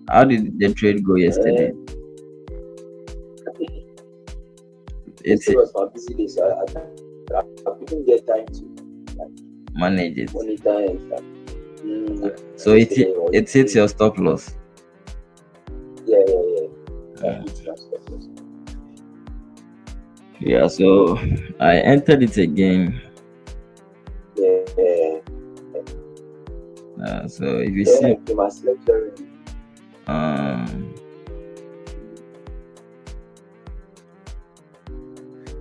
How did the trade go yesterday? Yesterday was my busy day, so I couldn't get time to manage it. monitor and stuff. So it hits your stop loss. Yeah. Yeah, so I entered it again. Yeah. So if you see,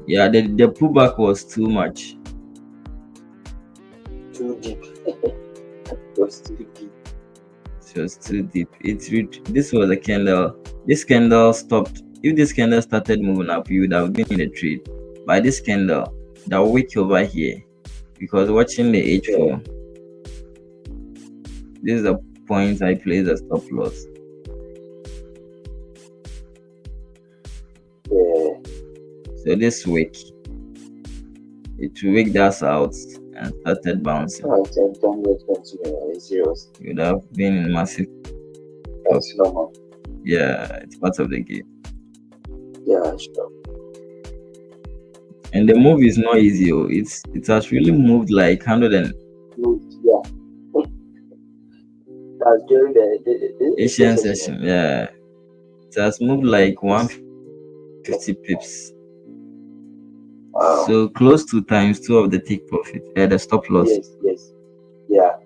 yeah, the pullback was too much. Too deep. It was too deep. It was too deep. This was a candle. This candle stopped. If this candle started moving up, you would have been in the trade. By this candle, the wick over here, because watching the H4, this is the point I place a stop loss. Yeah. So this wick, it wicked us out and started bouncing. Serious. You would have been in massive. That's normal. Yeah, it's part of the game. Yeah, sure. And the move is not easy. It has really moved like 100 and. Yeah. That's during the Asian session. Yeah, it has moved like 150 pips. Wow. So close to ×2 of the take profit, the stop loss. Yes. Yeah.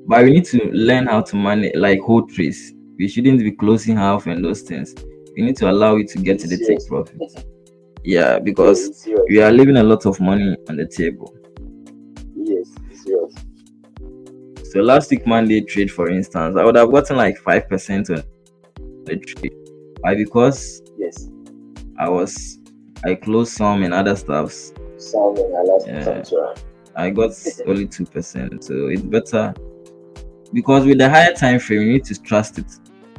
But we need to learn how to manage, like hold trades. We shouldn't be closing half and those things. We need to allow it to get to the take profit. Yeah, because we are leaving a lot of money on the table. Yes, serious. So last week Monday trade, for instance, I would have gotten like 5% on the trade. Why? Because yes, I closed some and other stuffs. I got only 2%. So it's better because with the higher time frame, you need to trust it.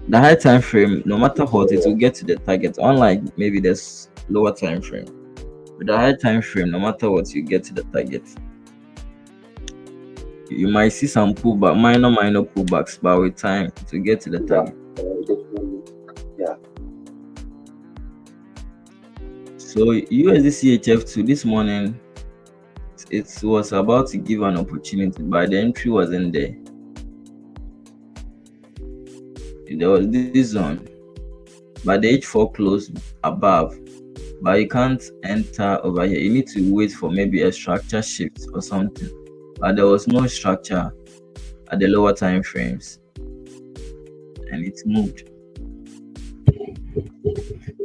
The higher time frame, no matter what, it will get to the target. Unlike maybe there's lower time frame. With the higher time frame, no matter what, you get to the target. You might see some pullback, minor pullbacks, but with time to get to the target. Yeah. So USD CHF2 this morning, it was about to give an opportunity, but the entry wasn't there. There was this zone, but the H4 closed above, but you can't enter over here. You need to wait for maybe a structure shift or something. But there was no structure at the lower time frames, and it moved.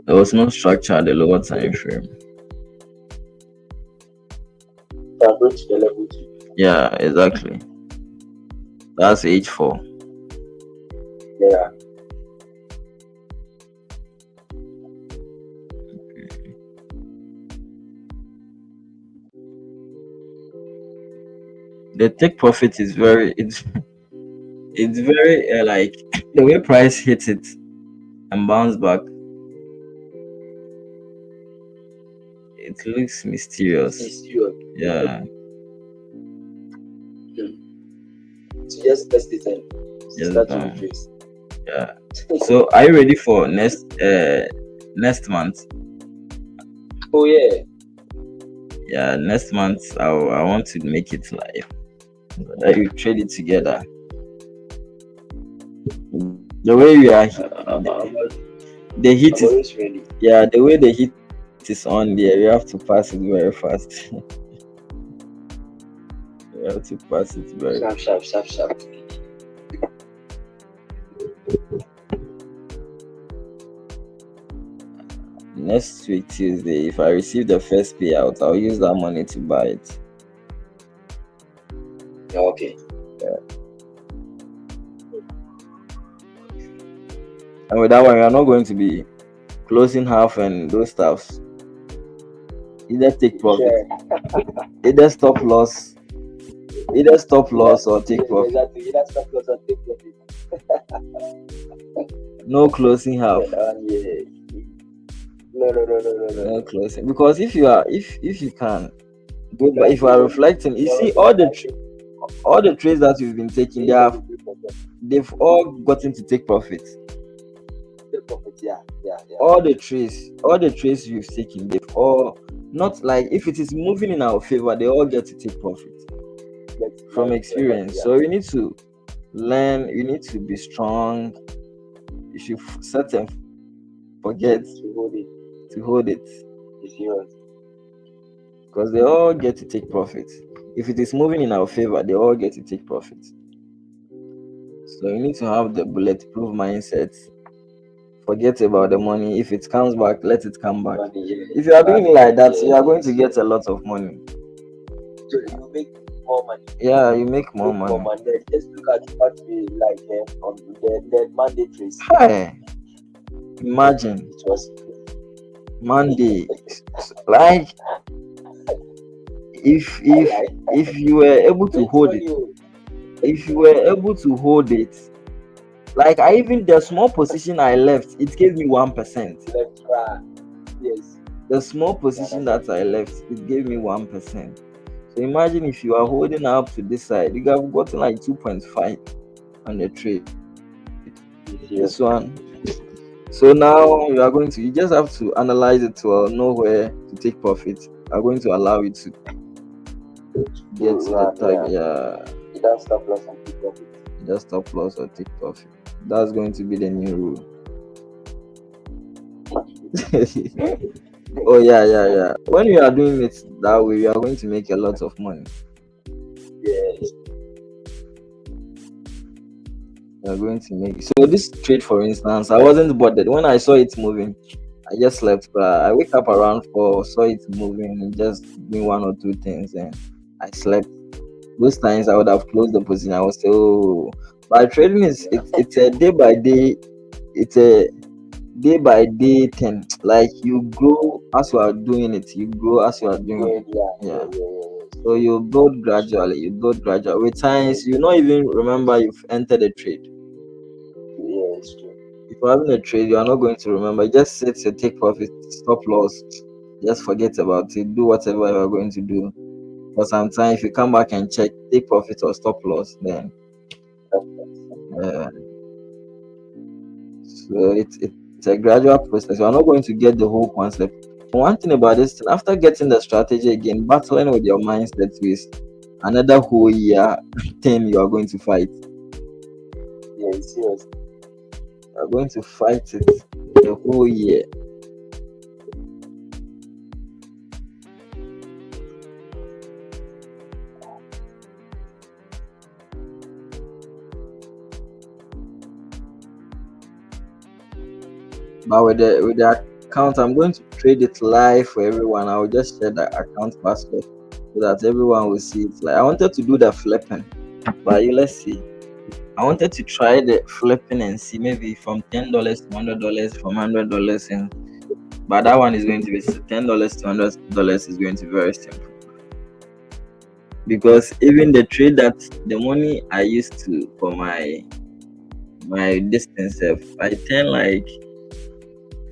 There was no structure at the lower time frame. Yeah, exactly. That's H4. Yeah. The take profit is very it's very like the way price hits it and bounce back. It looks mysterious. Yeah. So just test it and start to increase. Yeah. So are you ready for next month? Oh yeah. Yeah, next month I want to make it live. That you trade it together. The way we are, the heat is ready. Yeah, the way the heat is on there, we have to pass it very fast. We have to pass it very sharp. Next week Tuesday, if I receive the first payout, I'll use that money to buy it. Okay. Yeah. And with that one, we are not going to be closing half and those stuffs. Either take profit, either stop loss or take profit. Exactly. Either stop loss or take profit. No closing half. No. No. No closing. Because if you can go back, if you are reflecting, you see all the trades that you've been taking, they've all gotten to take profit. Yeah. All the trades you've taken, they've all, not like if it is moving in our favor, they all get to take profit from experience. So you need to learn, you need to be strong. You should set and forget to hold it. Because they all get to take profit. If it is moving in our favor, they all get to take profit. So you need to have the bulletproof mindset. Forget about the money. If it comes back, let it come back. If you are doing it like that, you are going to get a lot of money. So you make more money. Yeah, you make more money. Just look at what we like on the mandatories. Hi. Imagine It was Monday, like if you were able to hold it, like I even the small position I left, it gave me 1%. Yes. The small position that I left, it gave me 1%. So imagine if you are holding up to this side, you have gotten like 2.5 on the trade. This one. So now you just have to analyze it to know where to take profit. I'm going to allow you to get the target. Yeah. Just stop loss and take profit. Just stop loss or take profit. That's going to be the new rule. Oh yeah. When you are doing it that way, you are going to make a lot of money. Yes. You are going to make. So this trade, for instance, I wasn't bothered when I saw it moving. I just slept. But I wake up around 4, saw it moving, just doing 1 or 2 things, and I slept. Those times I would have closed the position. I was still. But trading it's a day by day. It's a day by day thing. Like you grow as you are doing it. You grow as you are doing it. Yeah. So you build gradually. With times you not even remember you've entered a trade. Yes. If you're having a trade, you are not going to remember. Just sit to take profit, stop loss. Just forget about it. Do whatever you are going to do. For some time, if you come back and check, take profit or stop loss, then so it's a gradual process. You are not going to get the whole concept. One thing about this, after getting the strategy again, battling with your mindset is another whole year thing you are going to fight. Yeah, it's serious. You are going to fight it the whole year. But with the account, I'm going to trade it live for everyone. I will just share the account password so that everyone will see it. Like I wanted to do the flipping, but let's see. I wanted to try the flipping and see maybe from $10 to $100, from $100, and but that one is going to be $10 to $100 is going to be very simple. Because even the trade that the money I used to for my distance, I turn like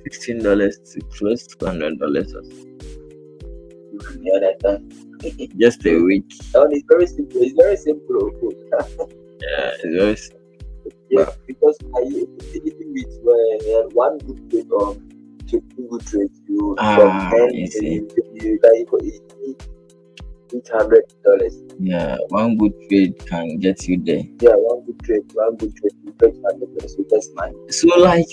$15 to close to $100 or so. Yeah, that time. Just a week. It's very simple. It's very simple. Yeah, it's very simple. Yeah, because even with one good trade or 2 good trades, you from 10 you $800. Yeah, one good trade can get you there. Yeah, one good trade, you get $100. So that's mine. So like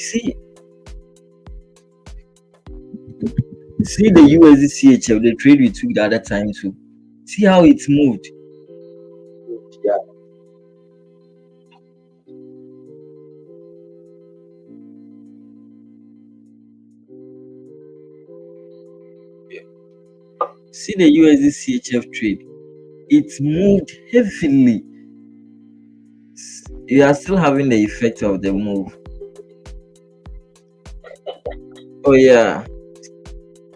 see the USD CHF, the trade we took the other time too. See how it moved. Yeah. See the USD CHF trade. It moved heavily. You are still having the effect of the move. Oh yeah.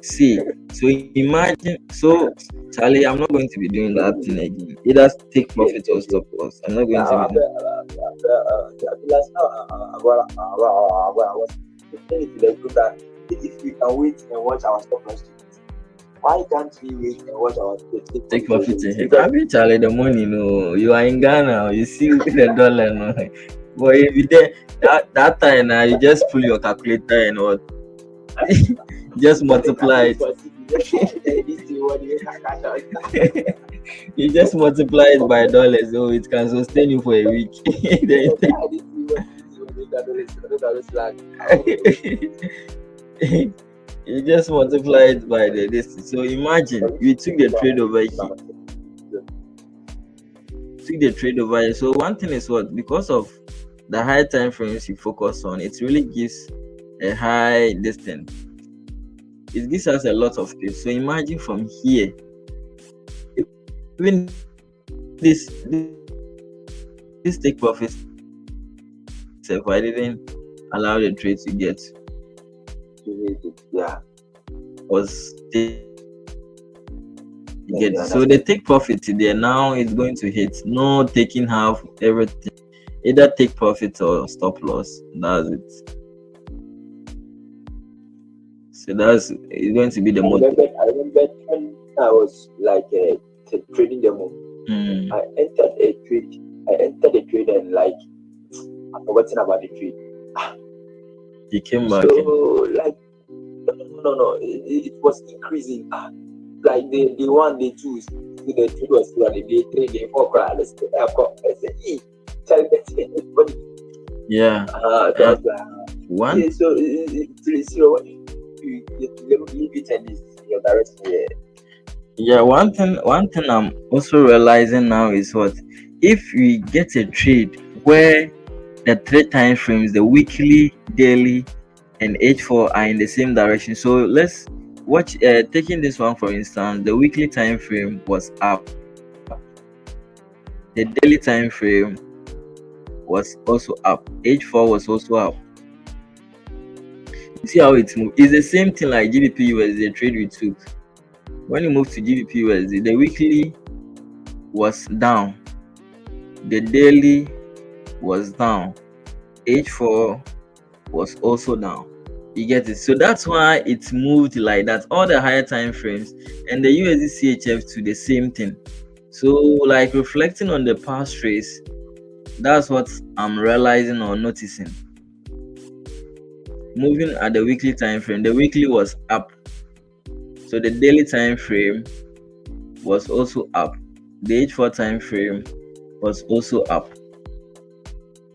See, so imagine, so Charlie, I'm not going to be doing that thing again. Either take profit or stop loss. I'm not going to be doing I was thinking to the group that if we can wait and watch our stop loss, why can't we wait and watch our take profit ahead? I mean, Charlie, the money, no. You are in Ghana, you see the dollar, no. But if you there, that time now, you just pull your calculator and what, just multiply it. You just multiply it by dollars, so it can sustain you for a week. You just multiply it by the distance. So imagine you took the trade over here. So one thing is what, because of the high time frames you focus on, it really gives a high distance. It gives us a lot of space. So imagine from here, even this take profit. If I didn't allow the trade to get, was get so the take profit there now is going to hit. No taking half everything, either take profit or stop loss. That's it. So it's going to be the most. I remember when I was like trading demo. I entered a trade and like I forgotten about the trade. He came back. So like no, it was increasing. Like day 1, day 2, the trade was still at the day 3, day 4. Yeah. One. So you leave it and this your direction here. Yeah, one thing I'm also realizing now is what, if we get a trade where the 3 time frames, the weekly, daily, and H4 are in the same direction. So let's watch. Taking this one for instance, the weekly time frame was up, the daily time frame was also up, H4 was also up. You see how it moves? It's the same thing like GBP USD trade we took. When you move to GBP USD, the weekly was down, the daily was down, H4 was also down. You get it? So that's why it moved like that. All the higher time frames and the USD CHF to the same thing. So like reflecting on the past trades, that's what I'm realizing or noticing. Moving at the weekly time frame, the weekly was up, so the daily time frame was also up, the H4 time frame was also up.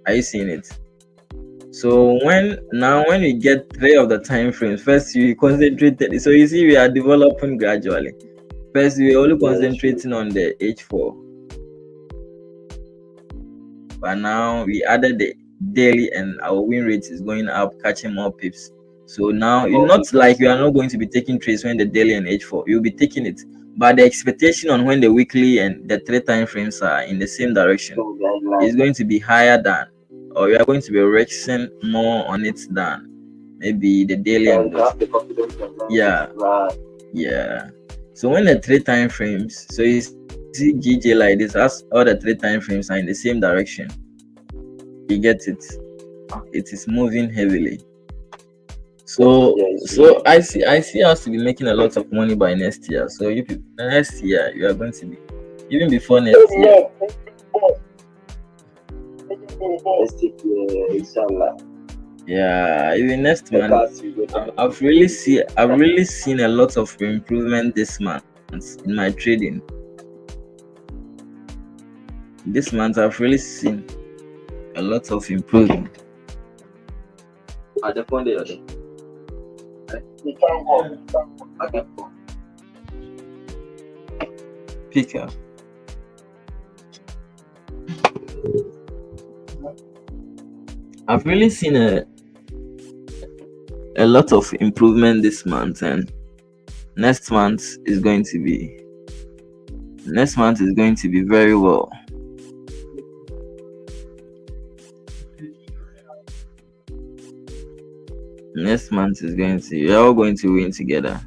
Are you seeing it? So when we get 3 of the time frames, first you concentrated. So you see we are developing gradually. First we are only concentrating on the H4, but now we added the daily and our win rate is going up, catching more pips. So now it's not like you are not going to be taking trades when the daily and H4, you'll be taking it, but the expectation on when the weekly and the 3 time frames are in the same direction is going to be higher than, or you are going to be rexing more on it than maybe the daily and yeah. So when the 3 time frames, so you see GJ like this, as all the 3 time frames are in the same direction, you get it. It is moving heavily. So I see us to be making a lot of money by next year. So next year you are going to be, even before next year. Yeah, even next month. I've really seen a lot of improvement this month in my trading. This month I've really seen a lot of improvement. Pick up. I've really seen a lot of improvement this month, and next month is going to be very well. Next month is we're all going to win together.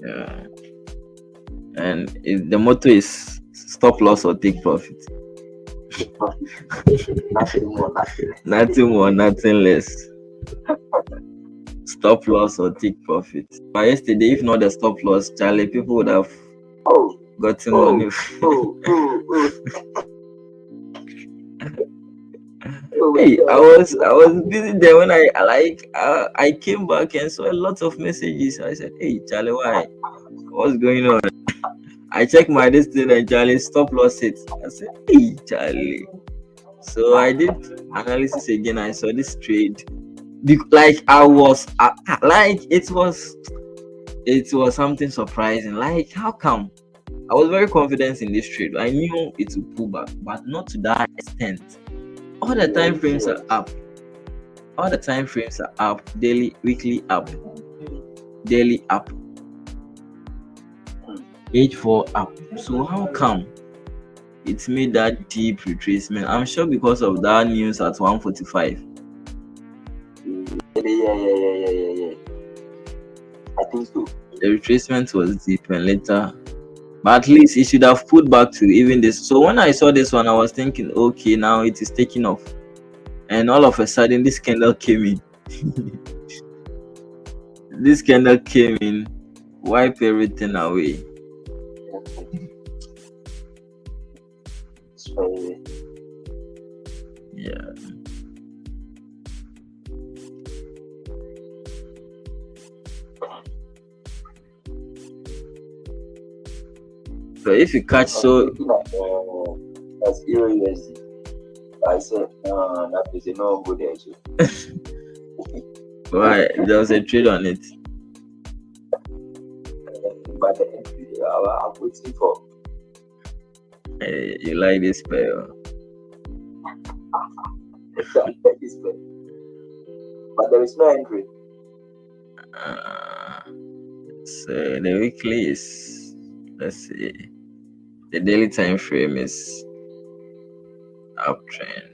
Yeah. And the motto is stop loss or take profit. Nothing more, nothing less. Nothing more, nothing less. Stop loss or take profit. But yesterday, if not the stop loss, Charlie, people would have gotten money. Hey, I was busy there when I came back and saw a lot of messages. I said, "Hey, Charlie, why? What's going on?" I checked my destiny and Charlie stop loss it. I said, "Hey, Charlie." So I did analysis again. I saw this trade. Like I was like it was something surprising. Like, how come? I was very confident in this trade. I knew it would pull back, but not to that extent. All the time frames are up. All the time frames are up. Daily, weekly up. Daily up. H4 up. So how come it made that deep retracement? I'm sure because of that news at 145. Yeah. I think so. The retracement was deep and later, but at least it should have put back to even this. So when I saw this one, I was thinking, okay, now it is taking off, and all of a sudden this candle came in. This candle came in, wipe everything away. Yeah. So if you catch that's USD. I said that is no good issue. Why? There was a trade on it. But I'm waiting for. Hey, you like this pair? But there is no entry. So the weekly is, let's see, the daily time frame is uptrend.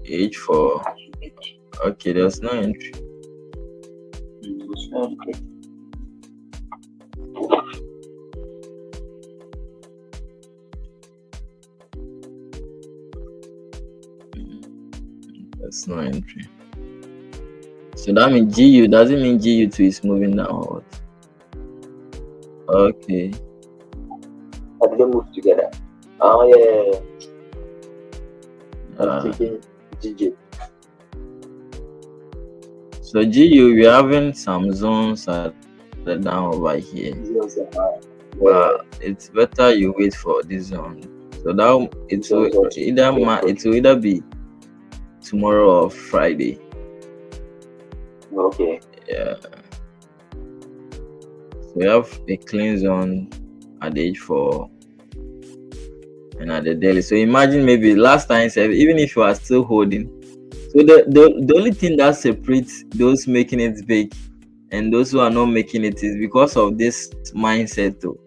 H4. Okay, there's no entry. That's no entry. So that means GU doesn't mean GU2 is moving down or what? Okay. How do they move together? Oh yeah. I'm thinking GG. So GU, we're having some zones at the down over here. But it's better you wait for this zone. So that it will either be tomorrow or Friday. Okay. Yeah. So we have a clean zone at the H4 and at the daily. So imagine maybe last time, even if you are still holding. So the only thing that separates those making it big and those who are not making it is because of this mindset though.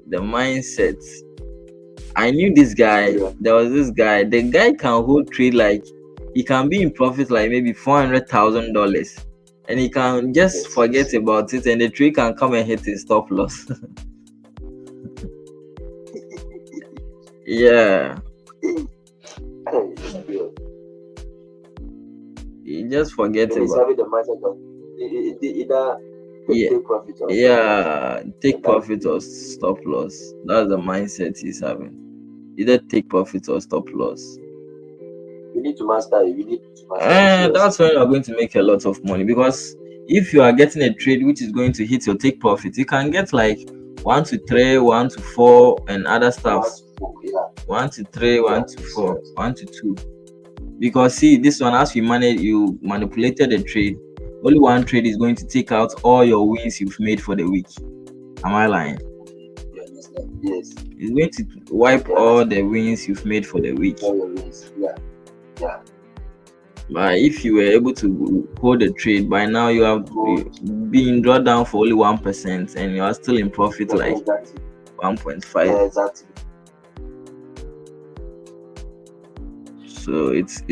The mindset. I knew this guy. There was this guy. The guy can hold trade like he can be in profit like maybe $400,000, and he can just forget about it, and the trade can come and hit his stop loss. Yeah. He just forgets about it. The mindset of either take profit or take profit or stop loss. That's the mindset he's having. Either take profit or stop loss. You need to master it. That's when you're going to make a lot of money, because if you are getting a trade which is going to hit your take profit, you can get like 1 to 3, 1 to 4, and other stuff. 1 to 3, 1 to 4, 1 to 2. Because see, this one, as you manipulated the trade, only one trade is going to take out all your wins you've made for the week. Am I lying? Yes. It's going to wipe all the wins you've made for the week. Yeah. But if you were able to hold the trade, by now you have been drawn down for only 1%, and you are still in profit like 1.5. Yeah, exactly. So it's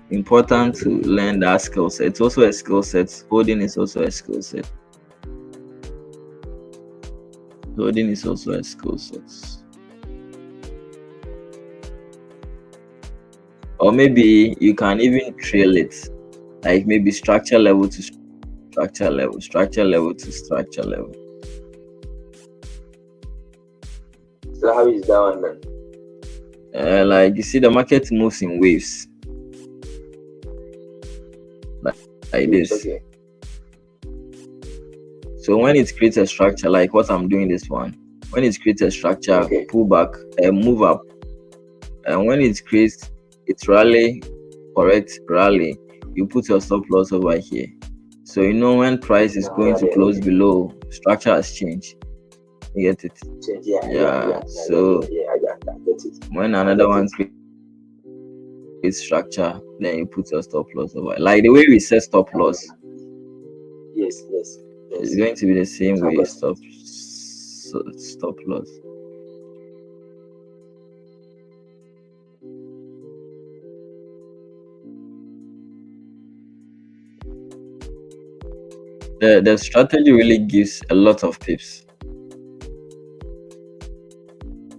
important to learn that skill set. It's also a skill set. Holding is also a skill set. Holding is also a skill set. Or maybe you can even trail it, like maybe structure level to structure level, structure level to structure level. So how is that one then? Like you see, the market moves in waves, like this. Okay. So when it creates a structure, like what I'm doing this one, when it creates a structure, Okay. pull back and move up, and when it creates its rally, correct rally, you put your stop loss over here. So you know when price is going to close below, structure has changed. You get it? Yeah. So I get it. when another one creates structure, then you put your stop loss over. Like the way we set stop loss. Yes. It's going to be the same way stop loss. The strategy really gives a lot of pips.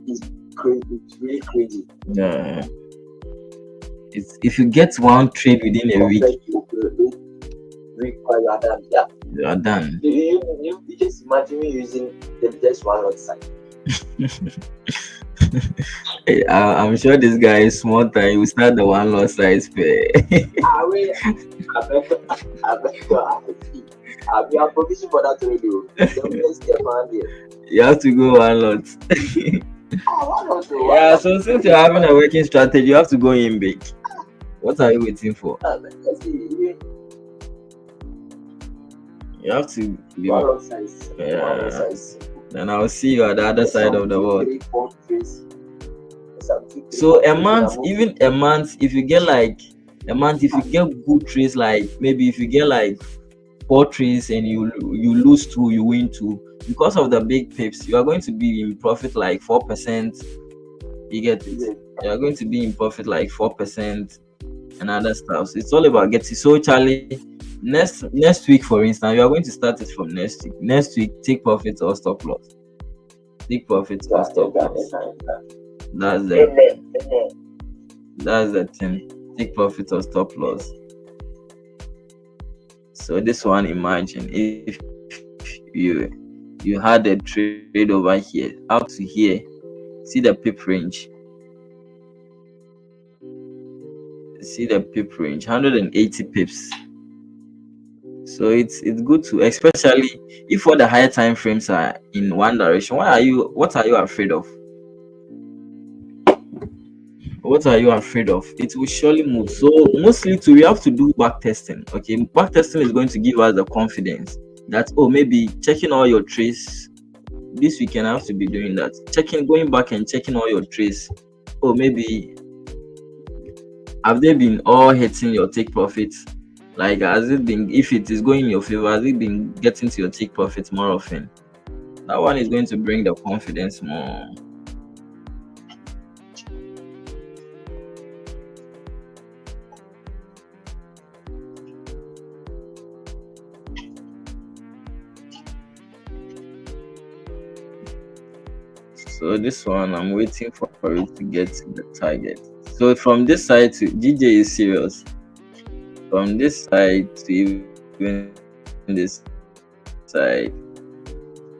It's crazy. It's really crazy. Yeah. If you get one trade within a week, you are done. Yeah. You are done. You just imagine me using just one lot side. Hey, I'm sure this guy is smarter. He will start the one lot size pair. We are provision for that already. You have to go one lot. Yeah, so since you're having a working strategy, you have to go in big. What are you waiting for? You have to be one lot size. Then I'll see you at the other side of the world. So a month, if you get good trades, like maybe if you get like 4 trades and you lose 2, you win 2, because of the big pips, you are going to be in profit like 4%. You get it? You are going to be in profit like 4% and other stuff. So it's all about getting. So Charlie, next week, for instance, you are going to start it from next week. Next week, take profit or stop loss. Take profit or stop loss. That's the thing. Take profit or stop loss. So this one, imagine if you had a trade over here up to here, see the pip range. See the pip range, 180 pips. So it's good to, especially if all the higher time frames are in one direction. What are you afraid of? What are you afraid of? It will surely move. So mostly we have to do back testing. Okay, back testing is going to give us the confidence that, oh, maybe checking all your trades this weekend. I have to be doing that. Going back and checking all your trades. Oh, maybe have they been all hitting your take profits? Like, has it been, if it is going in your favor, has it been getting to your take profits more often? That one is going to bring the confidence more. So this one, I'm waiting for it to get to the target. So from this side to DJ is serious. From this side to even this side,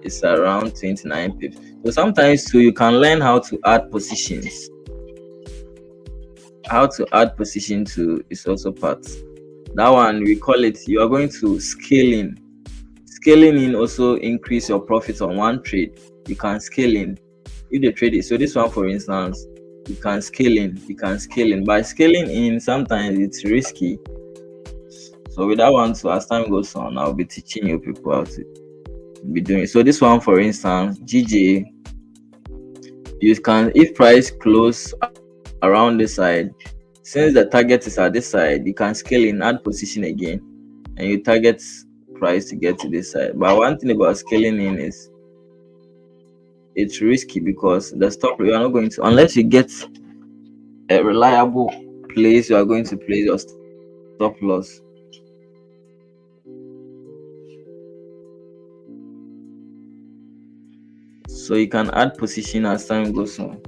it's around 29 pips. So sometimes too, you can learn how to add positions. How to add position to is also part. That one, we call it, you are going to scale in. Scaling in also increase your profits on one trade. You can scale in. If the trade is, so this one, for instance, you can scale in. By scaling in, sometimes it's risky. So with that one, so as time goes on, I'll be teaching you people how to be doing it. So this one, for instance, GJ, you can, if price close around this side, since the target is at this side, you can scale in, add position again, and you target price to get to this side. But one thing about scaling in is it's risky, because the stop, you are not going to, unless you get a reliable place, you are going to place your stop loss. So you can add position as time goes on.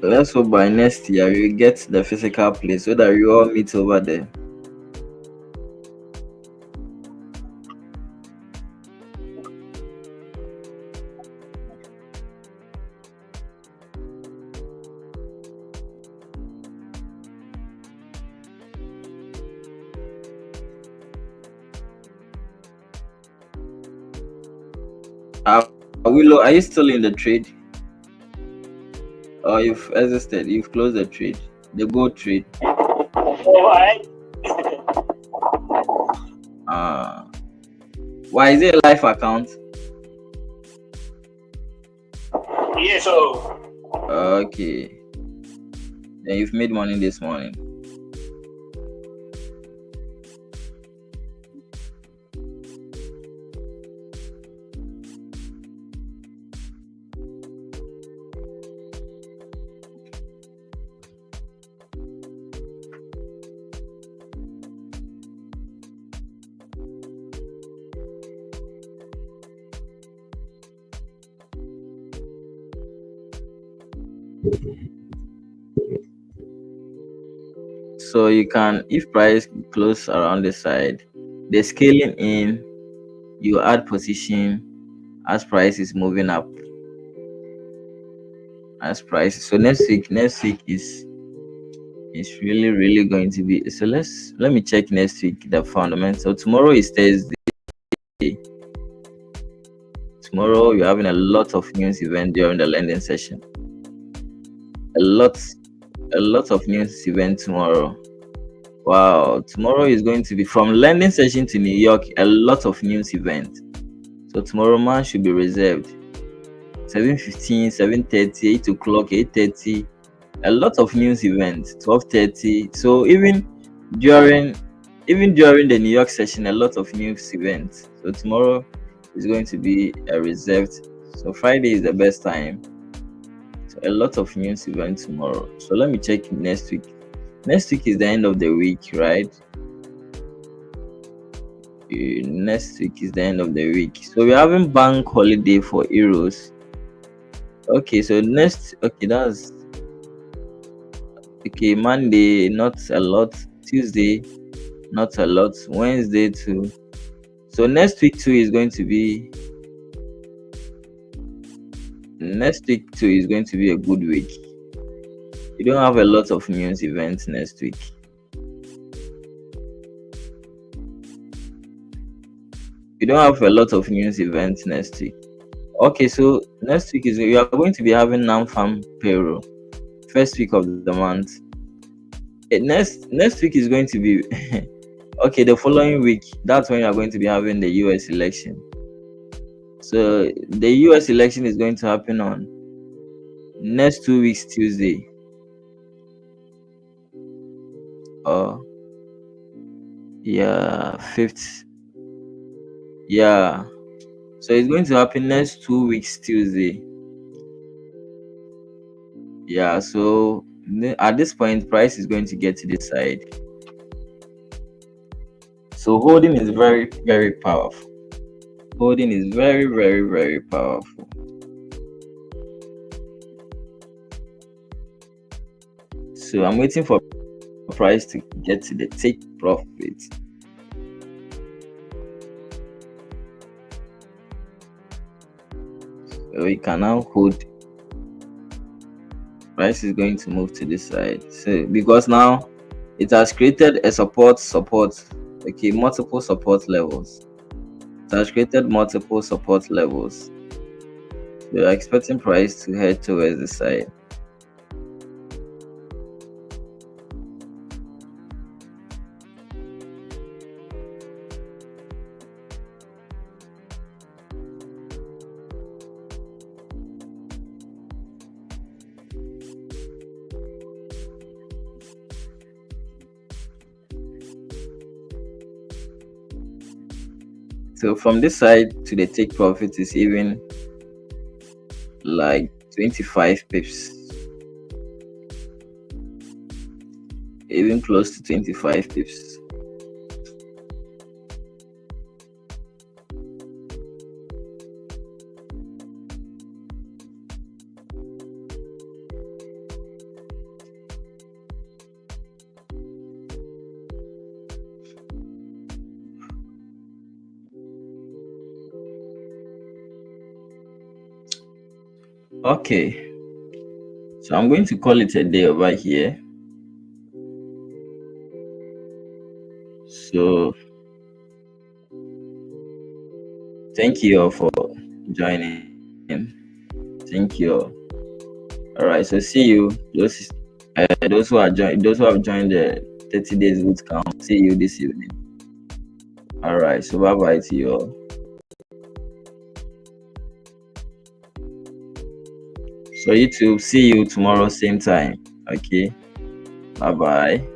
Let's hope by next year we get the physical place so that we all meet over there. Willow, are you still in the trade? Or you've exited? You've closed the trade, the gold trade. Why is it a live account? Yes, so. Okay. Then you've made money this morning. So you can, if price close around the side, the scaling in, you add position as price is moving up. As price. So next week is really going to be. So let me check next week the fundamental. Tomorrow is Thursday. Tomorrow you're having a lot of news event during the lending session. A lot of news event tomorrow. Wow, tomorrow is going to be from lending session to New York, a lot of news event. So tomorrow man should be reserved. 7:15, 7:30, 8 o'clock, 8:30, a lot of news events, 12:30. So even during the New York session, a lot of news events. So tomorrow is going to be a reserved. So Friday is the best time. So a lot of news events tomorrow. So let me check next week. Next week is the end of the week, right? Next week is the end of the week. So we're having bank holiday for euros. Okay, so that's okay. Monday, not a lot. Tuesday, not a lot. Wednesday too. So next week too is going to be a good week. You don't have a lot of news events next week. You don't have a lot of news events next week. Okay, so next week we are going to be having non-farm payroll, first week of the month. Next week is going to be okay. The following week, that's when you are going to be having the U.S. election. So the U.S. election is going to happen on next 2 weeks Tuesday. Yeah, 5th. Yeah. So it's going to happen next 2 weeks Tuesday. Yeah, so at this point, price is going to get to this side. So holding is very, very powerful. Holding is very, very, very powerful. So I'm waiting for price to get to the take profit. So we can now hold. Price is going to move to this side. So because now it has created a support. Okay, multiple support levels. It has created multiple support levels. We are expecting price to head towards the side. So from this side to the take profit is even like 25 pips, even close to 25 pips. Okay, so I'm going to call it a day over here. So thank you all for joining. Thank you all. All right, so see you those who have joined the 30 days boot camp. See you this evening. All right, so bye bye to you all. So YouTube, see you tomorrow same time. Okay, bye bye.